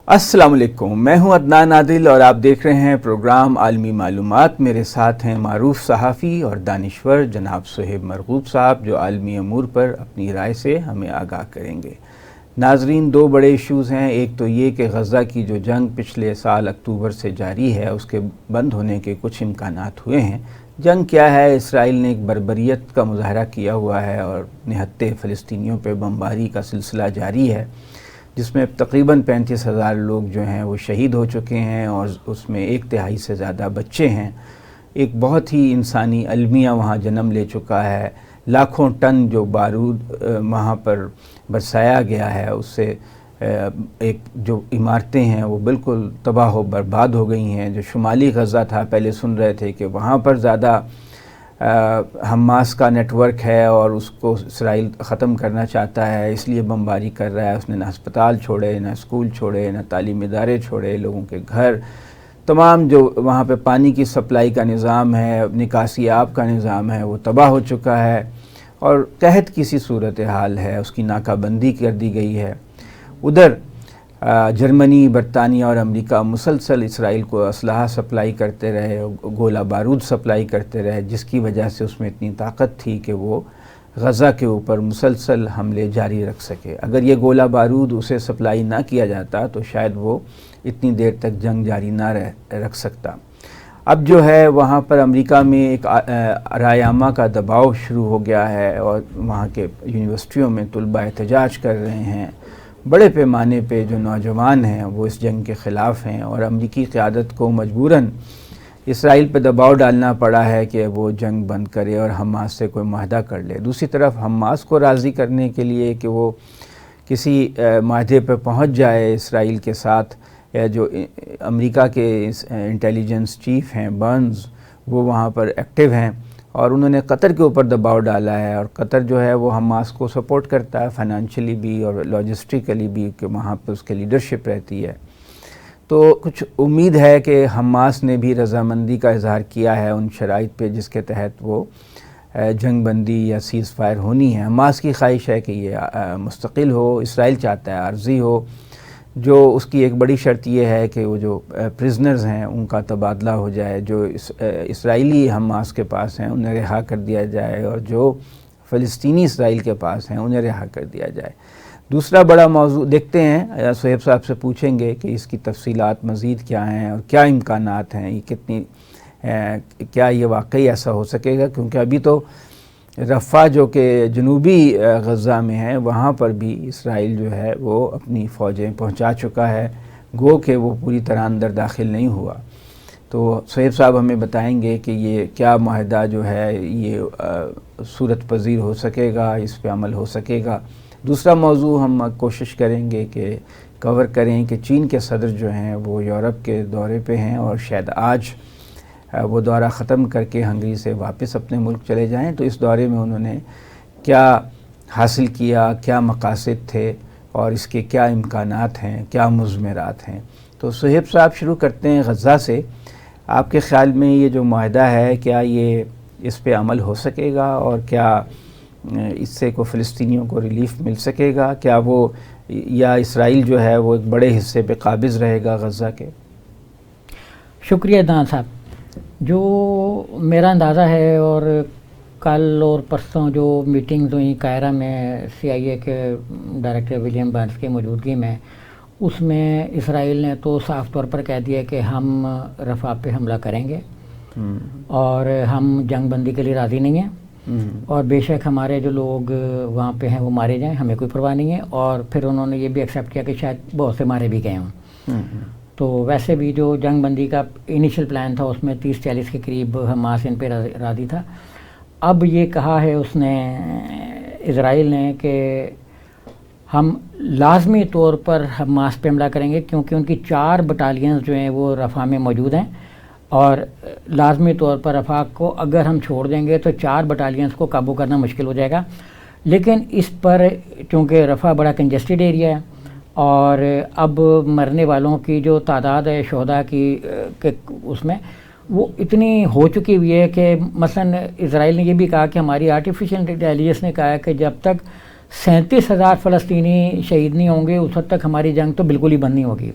السلام علیکم، میں ہوں عدنان عادل اور آپ دیکھ رہے ہیں پروگرام عالمی معلومات۔ میرے ساتھ ہیں معروف صحافی اور دانشور جناب صہیب مرغوب صاحب، جو عالمی امور پر اپنی رائے سے ہمیں آگاہ کریں گے۔ ناظرین، دو بڑے ایشوز ہیں۔ ایک تو یہ کہ غزہ کی جو جنگ پچھلے سال اکتوبر سے جاری ہے، اس کے بند ہونے کے کچھ امکانات ہوئے ہیں۔ جنگ کیا ہے؟ اسرائیل نے ایک بربریت کا مظاہرہ کیا ہوا ہے اور نہتے فلسطینیوں پہ بمباری کا سلسلہ جاری ہے، جس میں تقریباً 35,000 لوگ جو ہیں وہ شہید ہو چکے ہیں اور اس میں 1/3 سے زیادہ بچے ہیں۔ ایک بہت ہی انسانی المیہ وہاں جنم لے چکا ہے۔ لاکھوں ٹن جو بارود وہاں پر برسایا گیا ہے، اس سے ایک جو عمارتیں ہیں وہ بالکل تباہ و برباد ہو گئی ہیں۔ جو شمالی غزہ تھا، پہلے سن رہے تھے کہ وہاں پر زیادہ حماس کا نیٹ ورک ہے اور اس کو اسرائیل ختم کرنا چاہتا ہے، اس لیے بمباری کر رہا ہے۔ اس نے نہ ہسپتال چھوڑے، نہ اسکول چھوڑے، نہ تعلیمی ادارے چھوڑے، لوگوں کے گھر، تمام جو وہاں پہ پانی کی سپلائی کا نظام ہے، نکاسی آب کا نظام ہے، وہ تباہ ہو چکا ہے اور قحط کی سی صورتحال ہے۔ اس کی ناکہ بندی کر دی گئی ہے۔ ادھر جرمنی، برطانیہ اور امریکہ مسلسل اسرائیل کو اسلحہ سپلائی کرتے رہے، گولہ بارود سپلائی کرتے رہے، جس کی وجہ سے اس میں اتنی طاقت تھی کہ وہ غزہ کے اوپر مسلسل حملے جاری رکھ سکے۔ اگر یہ گولہ بارود اسے سپلائی نہ کیا جاتا تو شاید وہ اتنی دیر تک جنگ جاری نہ رکھ سکتا۔ اب جو ہے وہاں پر امریکہ میں ایک رائے عامہ کا دباؤ شروع ہو گیا ہے اور وہاں کے یونیورسٹیوں میں طلباء احتجاج کر رہے ہیں۔ بڑے پیمانے پہ جو نوجوان ہیں وہ اس جنگ کے خلاف ہیں اور امریکی قیادت کو مجبوراً اسرائیل پہ دباؤ ڈالنا پڑا ہے کہ وہ جنگ بند کرے اور حماس سے کوئی معاہدہ کر لے۔ دوسری طرف حماس کو راضی کرنے کے لیے کہ وہ کسی معاہدے پہ پہنچ جائے اسرائیل کے ساتھ، جو امریکہ کے انٹیلیجنس چیف ہیں برنز، وہ وہاں پر ایکٹیو ہیں اور انہوں نے قطر کے اوپر دباؤ ڈالا ہے، اور قطر جو ہے وہ حماس کو سپورٹ کرتا ہے فائنانشلی بھی اور لاجسٹکلی بھی، کہ وہاں پہ اس کے لیڈرشپ رہتی ہے۔ تو کچھ امید ہے کہ حماس نے بھی رضامندی کا اظہار کیا ہے ان شرائط پہ جس کے تحت وہ جنگ بندی یا سیز فائر ہونی ہے۔ حماس کی خواہش ہے کہ یہ مستقل ہو، اسرائیل چاہتا ہے عارضی ہو۔ جو اس کی ایک بڑی شرط یہ ہے کہ وہ جو پرزنرز ہیں ان کا تبادلہ ہو جائے، جو اسرائیلی حماس کے پاس ہیں انہیں رہا کر دیا جائے اور جو فلسطینی اسرائیل کے پاس ہیں انہیں رہا کر دیا جائے۔ دوسرا بڑا موضوع دیکھتے ہیں، صہیب صاحب سے پوچھیں گے کہ اس کی تفصیلات مزید کیا ہیں اور کیا امکانات ہیں، یہ کتنی کیا یہ واقعی ایسا ہو سکے گا، کیونکہ ابھی تو رفح جو کہ جنوبی غزہ میں ہے وہاں پر بھی اسرائیل جو ہے وہ اپنی فوجیں پہنچا چکا ہے، گو کہ وہ پوری طرح اندر داخل نہیں ہوا۔ تو صہیب صاحب ہمیں بتائیں گے کہ یہ کیا معاہدہ جو ہے یہ صورت پذیر ہو سکے گا، اس پہ عمل ہو سکے گا۔ دوسرا موضوع ہم کوشش کریں گے کہ کور کریں کہ چین کے صدر جو ہیں وہ یورپ کے دورے پہ ہیں اور شاید آج وہ دورہ ختم کر کے ہنگری سے واپس اپنے ملک چلے جائیں، تو اس دورے میں انہوں نے کیا حاصل کیا، کیا مقاصد تھے اور اس کے کیا امکانات ہیں، کیا مضمرات ہیں۔ تو صہیب صاحب شروع کرتے ہیں غزہ سے۔ آپ کے خیال میں یہ جو معاہدہ ہے کیا یہ اس پہ عمل ہو سکے گا اور کیا اس سے کو فلسطینیوں کو ریلیف مل سکے گا؟ کیا وہ یا اسرائیل جو ہے وہ ایک بڑے حصے پہ قابض رہے گا غزہ کے؟ شکریہ دان صاحب۔ جو میرا اندازہ ہے، اور کل اور پرسوں جو میٹنگز ہوئیں قاہرہ میں CIA کے ڈائریکٹر ولیم برنز کی موجودگی میں، اس میں اسرائیل نے تو صاف طور پر کہہ دیا کہ ہم رفح پہ حملہ کریں گے اور ہم جنگ بندی کے لیے راضی نہیں ہیں، اور بے شک ہمارے جو لوگ وہاں پہ ہیں وہ مارے جائیں، ہمیں کوئی پرواہ نہیں ہے۔ اور پھر انہوں نے یہ بھی ایکسیپٹ کیا کہ شاید بہت سے مارے بھی گئے ہوں۔ تو ویسے بھی جو جنگ بندی کا انیشل پلان تھا اس میں 30-40 کے قریب حماس ان پہ راضی تھا۔ اب یہ کہا ہے اس نے، اسرائیل نے، کہ ہم لازمی طور پر حماس پہ حملہ کریں گے کیونکہ ان کی 4 بٹالینز جو ہیں وہ رفح میں موجود ہیں، اور لازمی طور پر رفح کو اگر ہم چھوڑ دیں گے تو 4 بٹالینز کو قابو کرنا مشکل ہو جائے گا۔ لیکن اس پر چونکہ رفح بڑا کنجسٹڈ ایریا ہے اور اب مرنے والوں کی جو تعداد ہے شہداء کی اس میں وہ اتنی ہو چکی ہوئی ہے کہ مثلا اسرائیل نے یہ بھی کہا کہ ہماری آرٹیفیشل انٹیلیجنس نے کہا ہے کہ جب تک 37,000 فلسطینی شہید نہیں ہوں گے اس وقت تک ہماری جنگ تو بالکل ہی بند نہیں ہوگی۔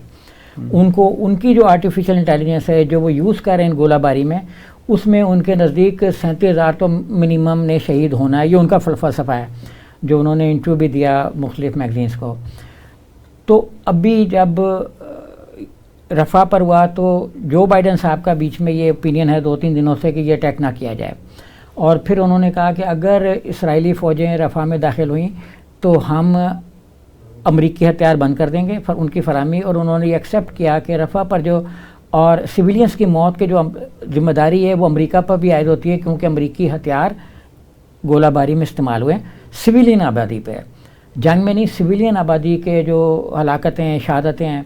ان کو ان کی جو آرٹیفیشل انٹیلیجنس ہے جو وہ یوز کر رہے ہیں گولہ باری میں، اس میں ان کے نزدیک 37,000 تو منیمم نے شہید ہونا ہے. یہ ان کا فلسفہ ہے جو انہوں نے انٹرویو بھی دیا مختلف میگزینس کو. تو ابھی جب رفح پر ہوا تو جو بائیڈن صاحب کا بیچ میں یہ اوپینین ہے 2-3 دنوں سے کہ یہ اٹیک نہ کیا جائے، اور پھر انہوں نے کہا کہ اگر اسرائیلی فوجیں رفح میں داخل ہوئیں تو ہم امریکی ہتھیار بند کر دیں گے ان کی فراہمی. اور انہوں نے یہ ایکسیپٹ کیا کہ رفح پر جو اور سویلینس کی موت کے جو ذمہ داری ہے وہ امریکہ پر بھی عائد ہوتی ہے، کیونکہ امریکی ہتھیار گولہ باری میں استعمال ہوئے سویلین آبادی پہ، جنگ میں نہیں. سویلین آبادی کے جو ہلاکتیں شہادتیں ہیں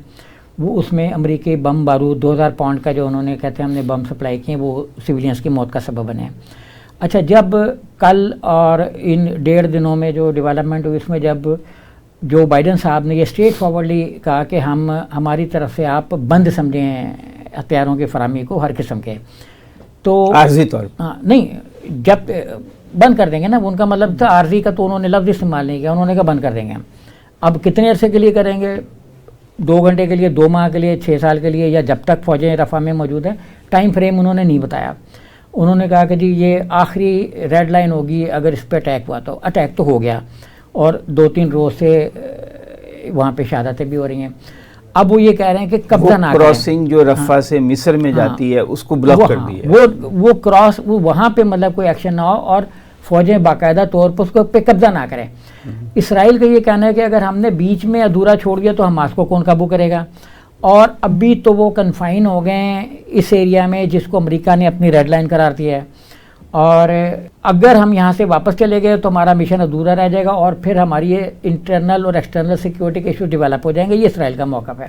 وہ اس میں امریکی بم بارود 2000 پاؤنڈ کا جو انہوں نے کہتے ہیں ہم نے بم سپلائی کیے وہ سویلینس کی موت کا سبب بنے. اچھا، جب کل اور ان 1.5 دنوں میں جو ڈیولپمنٹ ہوئی اس میں جب جو بائیڈن صاحب نے یہ اسٹریٹ فارورڈلی کہا کہ ہماری طرف سے آپ بند سمجھیں ہتھیاروں کی فراہمی کو ہر قسم کے، تو عارضی طور پر نہیں، جب بند کر دیں گے نا، ان کا مطلب تھا عارضی کا، تو انہوں نے لفظ استعمال نہیں کیا، انہوں نے کہا بند کر دیں گے. اب کتنے عرصے کے لیے کریں گے؟ 2 گھنٹے کے لیے، 2 ماہ کے لیے، 6 سال کے لیے، یا جب تک فوجیں رفح میں موجود ہیں؟ ٹائم فریم انہوں نے نہیں بتایا. انہوں نے کہا کہ جی یہ آخری ریڈ لائن ہوگی اگر اس پہ اٹیک ہوا تو. اٹیک تو ہو گیا اور 2-3 روز سے وہاں پہ شہادتیں بھی ہو رہی ہیں. اب وہ یہ کہہ رہے ہیں کہ قبضہ نہ کریں. کراسنگ جو رفح سے مصر میں جاتی ہے اس کو بلاک کر دی ہے. وہ کراس وہاں پہ مطلب کوئی ایکشن نہ ہو اور فوجیں باقاعدہ طور پر اس کو پہ قبضہ نہ کریں. اسرائیل کا یہ کہنا ہے کہ اگر ہم نے بیچ میں ادھورا چھوڑ دیا تو حماس کو کون قابو کرے گا؟ اور ابھی تو وہ کنفائن ہو گئے ہیں اس ایریا میں جس کو امریکہ نے اپنی ریڈ لائن قرار دیا ہے، اور اگر ہم یہاں سے واپس چلے گئے تو ہمارا مشن ادھورا رہ جائے گا اور پھر ہماری یہ انٹرنل اور ایکسٹرنل سیکیورٹی کے ایشو ڈیولپ ہو جائیں گے. یہ اسرائیل کا موقف ہے.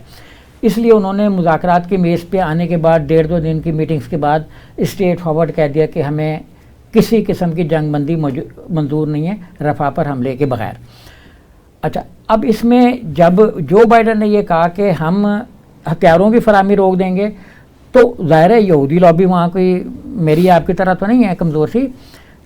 اس لیے انہوں نے مذاکرات کی میز پہ آنے کے بعد 1.5-2 دن کی میٹنگز کے بعد اسٹریٹ فارورڈ کہہ دیا کہ ہمیں کسی قسم کی جنگ بندی منظور نہیں ہے رفح پر حملے کے بغیر. اچھا، اب اس میں جب جو بائیڈن نے یہ کہا کہ ہم ہتھیاروں کی فراہمی روک دیں گے تو ظاہر ہے یہودی لابی وہاں کوئی میری آپ کی طرح تو نہیں ہے کمزور سی،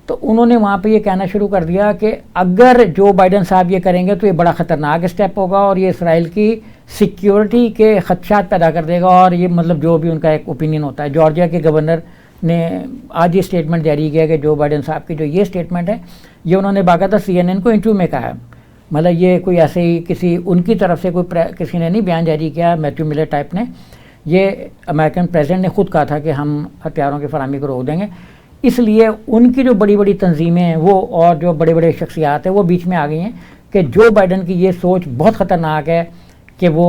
تو انہوں نے وہاں پہ یہ کہنا شروع کر دیا کہ اگر جو بائیڈن صاحب یہ کریں گے تو یہ بڑا خطرناک اسٹیپ ہوگا اور یہ اسرائیل کی سیکیورٹی کے خدشات پیدا کر دے گا. اور یہ مطلب جو بھی ان کا ایک اوپینین ہوتا ہے. جارجیا کے گورنر نے آج یہ اسٹیٹمنٹ جاری کیا کہ جو بائیڈن صاحب کی جو یہ اسٹیٹمنٹ ہے یہ انہوں نے باقاعدہ CNN کو انٹرویو میں کہا ہے. مطلب یہ کوئی ایسے ہی کسی ان کی طرف سے کوئی کسی نے نہیں بیان جاری کیا، میتھیو ملر ٹائپ نے. یہ امریکن پریزیڈنٹ نے خود کہا تھا کہ ہم ہتھیاروں کی فراہمی کو روک دیں گے. اس لیے ان کی جو بڑی بڑی تنظیمیں ہیں وہ اور جو بڑے بڑے شخصیات ہیں وہ بیچ میں آ گئی ہیں کہ جو بائیڈن کی یہ سوچ بہت خطرناک ہے کہ وہ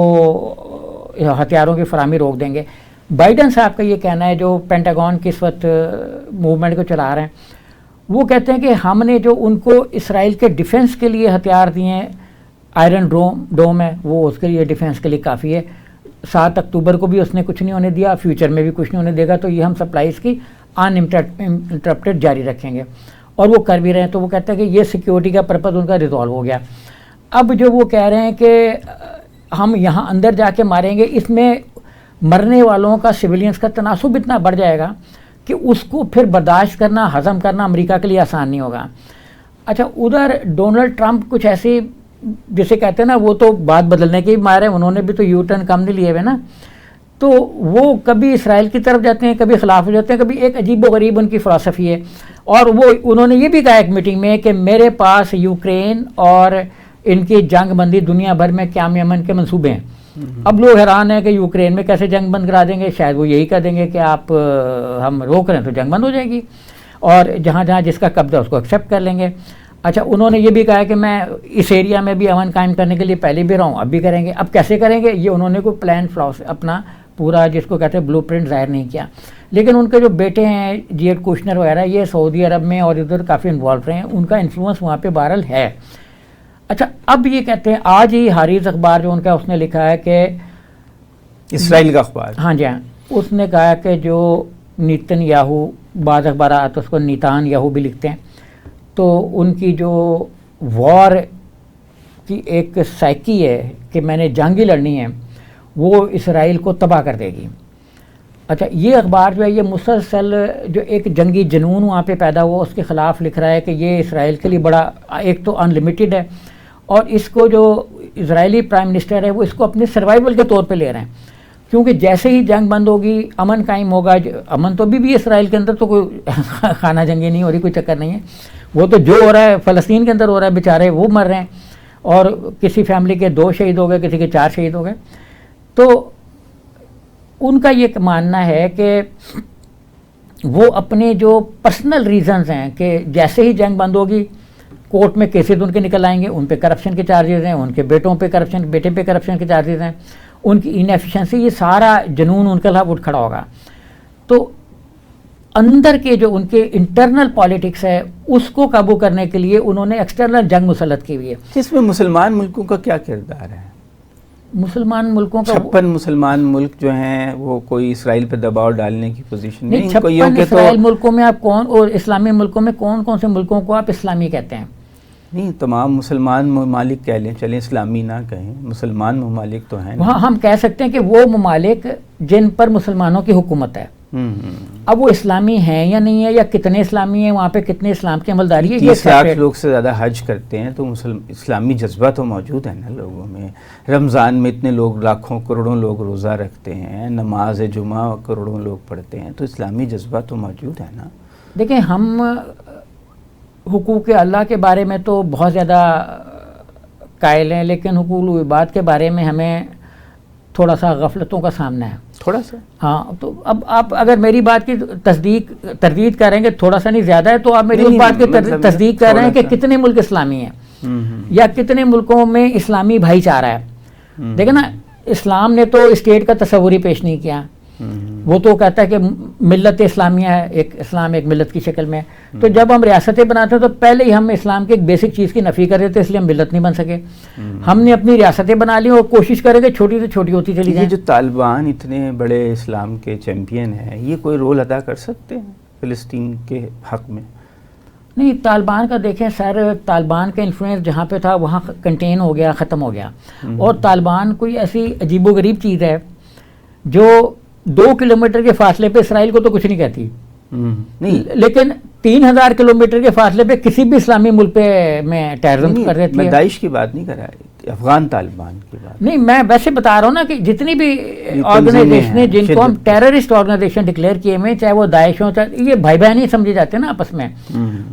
ہتھیاروں کی فراہمی روک دیں گے. بائیڈن صاحب کا یہ کہنا ہے جو پینٹاگون کی اس وقت موومنٹ کو چلا رہے ہیں، وہ کہتے ہیں کہ ہم نے جو ان کو اسرائیل کے ڈیفنس کے لیے ہتھیار دیے ہیں، آئرن ڈوم ہے وہ اس کے لیے ڈیفنس کے لیے کافی ہے. 7 اکتوبر کو بھی اس نے کچھ نہیں ہونے دیا، فیوچر میں بھی کچھ نہیں ہونے دے گا. تو یہ ہم سپلائیز کی انٹرپٹیڈ جاری رکھیں گے اور وہ کر بھی رہے ہیں. تو وہ کہتے ہیں کہ یہ سیکیورٹی کا پرپز ان کا ریزالو ہو گیا. اب جو وہ کہہ رہے ہیں کہ ہم یہاں اندر جا کے ماریں گے، اس میں مرنے والوں کا سویلینس کا تناسب اتنا بڑھ جائے گا کہ اس کو پھر برداشت کرنا، ہضم کرنا امریکہ کے لیے آسان نہیں ہوگا. اچھا، ادھر ڈونلڈ ٹرمپ کچھ ایسی جسے کہتے ہیں نا وہ تو بات بدلنے کے ہی مارے، انہوں نے بھی تو یو ٹرن کم نہیں لیے ہوئے نا. تو وہ کبھی اسرائیل کی طرف جاتے ہیں، کبھی خلاف ہو جاتے ہیں، کبھی ایک عجیب و غریب ان کی فلسفی ہے. اور وہ انہوں نے یہ بھی کہا ایک میٹنگ میں کہ میرے پاس یوکرین اور ان کی جنگ بندی دنیا بھر میں قیام امن کے منصوبے ہیں. اب لوگ حیران ہیں کہ یوکرین میں کیسے جنگ بند کرا دیں گے. شاید وہ یہی کہہ دیں گے کہ آپ ہم روک رہے ہیں تو جنگ بند ہو جائے گی اور جہاں جہاں جس کا قبضہ اس کو ایکسیپٹ کر لیں گے. اچھا، انہوں نے یہ بھی کہا کہ میں اس ایریا میں بھی امن قائم کرنے کے لیے پہلے بھی رہا ہوں، اب بھی کریں گے. اب کیسے کریں گے یہ انہوں نے کوئی پلان اپنا پورا جس کو کہتے ہیں بلو پرنٹ ظاہر نہیں کیا. لیکن ان کے جو بیٹے ہیں جیڈ کوشنر وغیرہ یہ سعودی عرب میں اور ادھر کافی انوالو رہے ہیں، ان کا انفلوئنس وہاں پہ بہرحال ہے. اچھا، اب یہ کہتے ہیں آج ہی حریث اخبار جو ان کا اس نے لکھا ہے کہ اسرائیل کا اخبار، ہاں جی ہاں، اس نے کہا کہ جو نیتن یاہو، بعض اخبارات اس کو نیتان یاہو بھی لکھتے ہیں، تو ان کی جو وار کی ایک سائیکی ہے کہ میں نے جنگ ہی لڑنی ہے وہ اسرائیل کو تباہ کر دے گی. اچھا، یہ اخبار جو ہے یہ مسلسل جو ایک جنگی جنون وہاں پہ پیدا ہوا اس کے خلاف لکھ رہا ہے کہ یہ اسرائیل کے لیے بڑا ایک تو ان لمیٹڈ ہے اور اس کو جو اسرائیلی پرائم منسٹر ہے وہ اس کو اپنے سروائیول کے طور پہ لے رہے ہیں. کیونکہ جیسے ہی جنگ بند ہوگی امن قائم ہوگا. امن تو ابھی بھی اسرائیل کے اندر تو کوئی خانہ جنگی نہیں ہو رہی, کوئی چکر نہیں ہے. وہ تو جو ہو رہا ہے فلسطین کے اندر ہو رہا ہے, بیچارے وہ مر رہے ہیں, اور کسی فیملی کے 2 شہید ہو گئے, کسی کے 4 شہید ہو گئے. تو ان کا یہ ماننا ہے کہ وہ اپنے جو پرسنل ریزنز ہیں کہ جیسے ہی جنگ بند ہوگی کورٹ میں کیسز ان کے نکل آئیں گے, ان پہ کرپشن کے چارجز ہیں, ان کے بیٹوں پہ کرپشن, بیٹے پہ کرپشن کے چارجز ہیں, ان کی انیفیشنسی, یہ سارا جنون ان کے خلاف اٹھ کھڑا ہوگا. تو اندر کے جو ان کے انٹرنل پالیٹکس ہے اس کو قابو کرنے کے لیے انہوں نے ایکسٹرنل جنگ مسلط کی ہوئی ہے. اس میں مسلمان ملکوں کا کیا کردار ہے؟ مسلمان ملکوں کا 56 مسلمان ملک جو ہیں وہ کوئی اسرائیل پہ دباؤ ڈالنے کی پوزیشن نہیں. 56 اسرائیل ملکوں میں آپ کون, اور اسلامی ملکوں میں کون کون سے ملکوں کو آپ اسلامی کہتے ہیں؟ نہیں, تمام مسلمان ممالک کہہ لیں, چلیں اسلامی نہ کہیں, مسلمان ممالک تو ہیں. وہاں ہم کہہ سکتے ہیں کہ وہ ممالک جن پر مسلمانوں کی حکومت ہے. اب وہ اسلامی ہیں یا نہیں ہے, یا کتنے اسلامی ہیں, وہاں پہ کتنے اسلام کی عملداری ہے, 30 لاکھ لوگ سے زیادہ حج کرتے ہیں, تو اسلامی جذبہ تو موجود ہے نا لوگوں میں. رمضان میں اتنے لوگ, لاکھوں کروڑوں لوگ روزہ رکھتے ہیں, نماز جمعہ کروڑوں لوگ پڑھتے ہیں, تو اسلامی جذبہ تو موجود ہے نا. دیکھیں, ہم حقوق اللہ کے بارے میں تو بہت زیادہ قائل ہیں, لیکن حقوق العباد کے بارے میں ہمیں تھوڑا سا غفلتوں کا سامنا ہے, تھوڑا سا. ہاں, تو اب آپ اگر میری بات کی تردید کریں گے, تھوڑا سا نہیں زیادہ ہے, تو آپ میری اس بات کی تصدیق کر رہے ہیں کہ کتنے ملک اسلامی ہیں یا کتنے ملکوں میں اسلامی بھائی چارہ ہے. دیکھیں نا, اسلام نے تو اسٹیٹ کا تصور ہی پیش نہیں کیا. وہ تو کہتا ہے کہ ملت اسلامیہ ہے, ایک اسلام ایک ملت کی شکل میں. تو جب ہم ریاستیں بناتے ہیں تو پہلے ہی ہم اسلام کی ایک بیسک چیز کی نفی کر رہے تھے, اس لیے ہم ملت نہیں بن سکے. ہم نے اپنی ریاستیں بنا لی اور کوشش کریں کہ چھوٹی سے چھوٹی ہوتی چلی جائیں. یہ جو طالبان اتنے بڑے اسلام کے چیمپئن ہیں, یہ کوئی رول ادا کر سکتے ہیں فلسطین کے حق میں؟ نہیں, طالبان کا دیکھیں سر, طالبان کا انفلوئنس جہاں پہ تھا وہاں کنٹین ہو گیا, ختم ہو گیا. اور طالبان کوئی ایسی عجیب و غریب چیز ہے جو 2 کلومیٹر کے فاصلے پہ اسرائیل کو تو کچھ نہیں کہتی, لیکن 3000 کلومیٹر کے فاصلے پہ کسی بھی اسلامی ملک پہ میں ٹیررزم کر دیتی ہے. میں داعش کی بات نہیں کر رہا, افغان طالبان کی بات نہیں, میں ویسے بتا رہا ہوں نا کہ جتنی بھی آرگنائزیشنیں جن کو ہم ٹیررسٹ آرگنائزیشن ڈکلیئر کیے ہوئے, چاہے وہ داعش ہوں, چاہے یہ بھائی بہن ہی سمجھے جاتے ہیں نا آپس میں.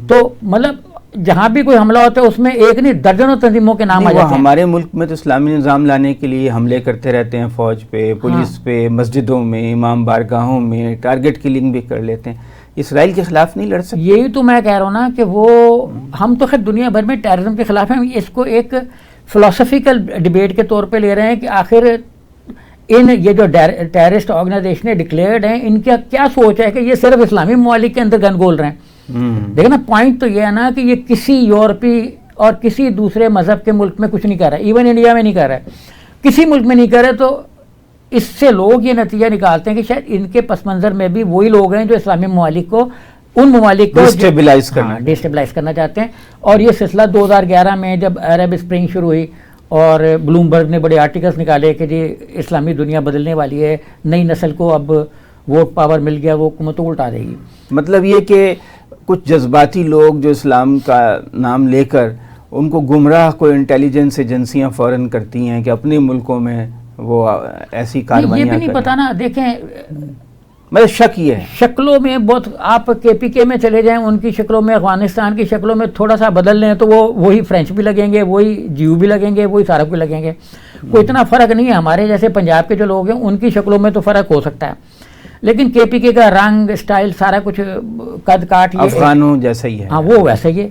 تو مطلب جہاں بھی کوئی حملہ ہوتا ہے اس میں ایک نہیں درجنوں تنظیموں کے نام آ جاتے ہیں. ہمارے ملک میں تو اسلامی نظام لانے کے لیے حملے کرتے رہتے ہیں, فوج پہ, پولیس پہ, مسجدوں میں, امام بارگاہوں میں, ٹارگٹ کلنگ بھی کر لیتے ہیں. اسرائیل کے خلاف نہیں لڑ سکتے. یہی تو میں کہہ رہا ہوں نا کہ وہ ہم تو خیر دنیا بھر میں ٹیررزم کے خلاف ہیں, اس کو ایک فلسفیکل ڈبیٹ کے طور پہ لے رہے ہیں کہ آخر یہ جو ٹیررسٹ آرگنائزیشنیں ڈکلیئرڈ ہیں, ان کا کیا سوچ ہے کہ یہ صرف اسلامی ممالک کے اندر گن گول رہے ہیں. دیکھیں نا, پوائنٹ تو یہ ہے نا کہ یہ کسی یورپی اور کسی دوسرے مذہب کے ملک میں کچھ نہیں کر رہا ہے, ایون انڈیا میں نہیں کر رہا ہے, کسی ملک میں نہیں کر رہے. تو اس سے لوگ یہ نتیجہ نکالتے ہیں کہ شاید ان کے پس منظر میں بھی وہی لوگ ہیں جو اسلامی ممالک کو, ان ممالک کو ڈیسٹیبلائز کرنا چاہتے ہیں. اور یہ سلسلہ 2011 میں جب عرب اسپرنگ شروع ہوئی اور بلومبرگ نے بڑے آرٹیکلز نکالے کہ جی اسلامی دنیا بدلنے والی ہے, نئی نسل کو اب ووٹ پاور مل گیا, وہ حکومت کو الٹا دے گی. مطلب یہ کہ کچھ جذباتی لوگ جو اسلام کا نام لے کر ان کو گمراہ کوئی انٹیلیجنس ایجنسیاں فوراً کرتی ہیں کہ اپنے ملکوں میں وہ ایسی کاروائیاں یہ بھی نہیں پتا نا. دیکھیں, مطلب شک یہ ہے شکلوں میں بہت, آپ KPK میں چلے جائیں, ان کی شکلوں میں, افغانستان کی شکلوں میں تھوڑا سا بدل لیں تو وہ وہی فرینچ بھی لگیں گے, وہی جیو بھی لگیں گے, وہی سارا بھی لگیں گے. کوئی اتنا فرق نہیں ہے. ہمارے جیسے پنجاب کے جو لوگ ہیں ان کی شکلوں میں تو فرق ہو سکتا ہے, لیکن KPK کا رنگ, اسٹائل, سارا کچھ, قد کاٹ, افغانوں جیسا ہی ہے. ہاں, وہ ویسا ہی ہے.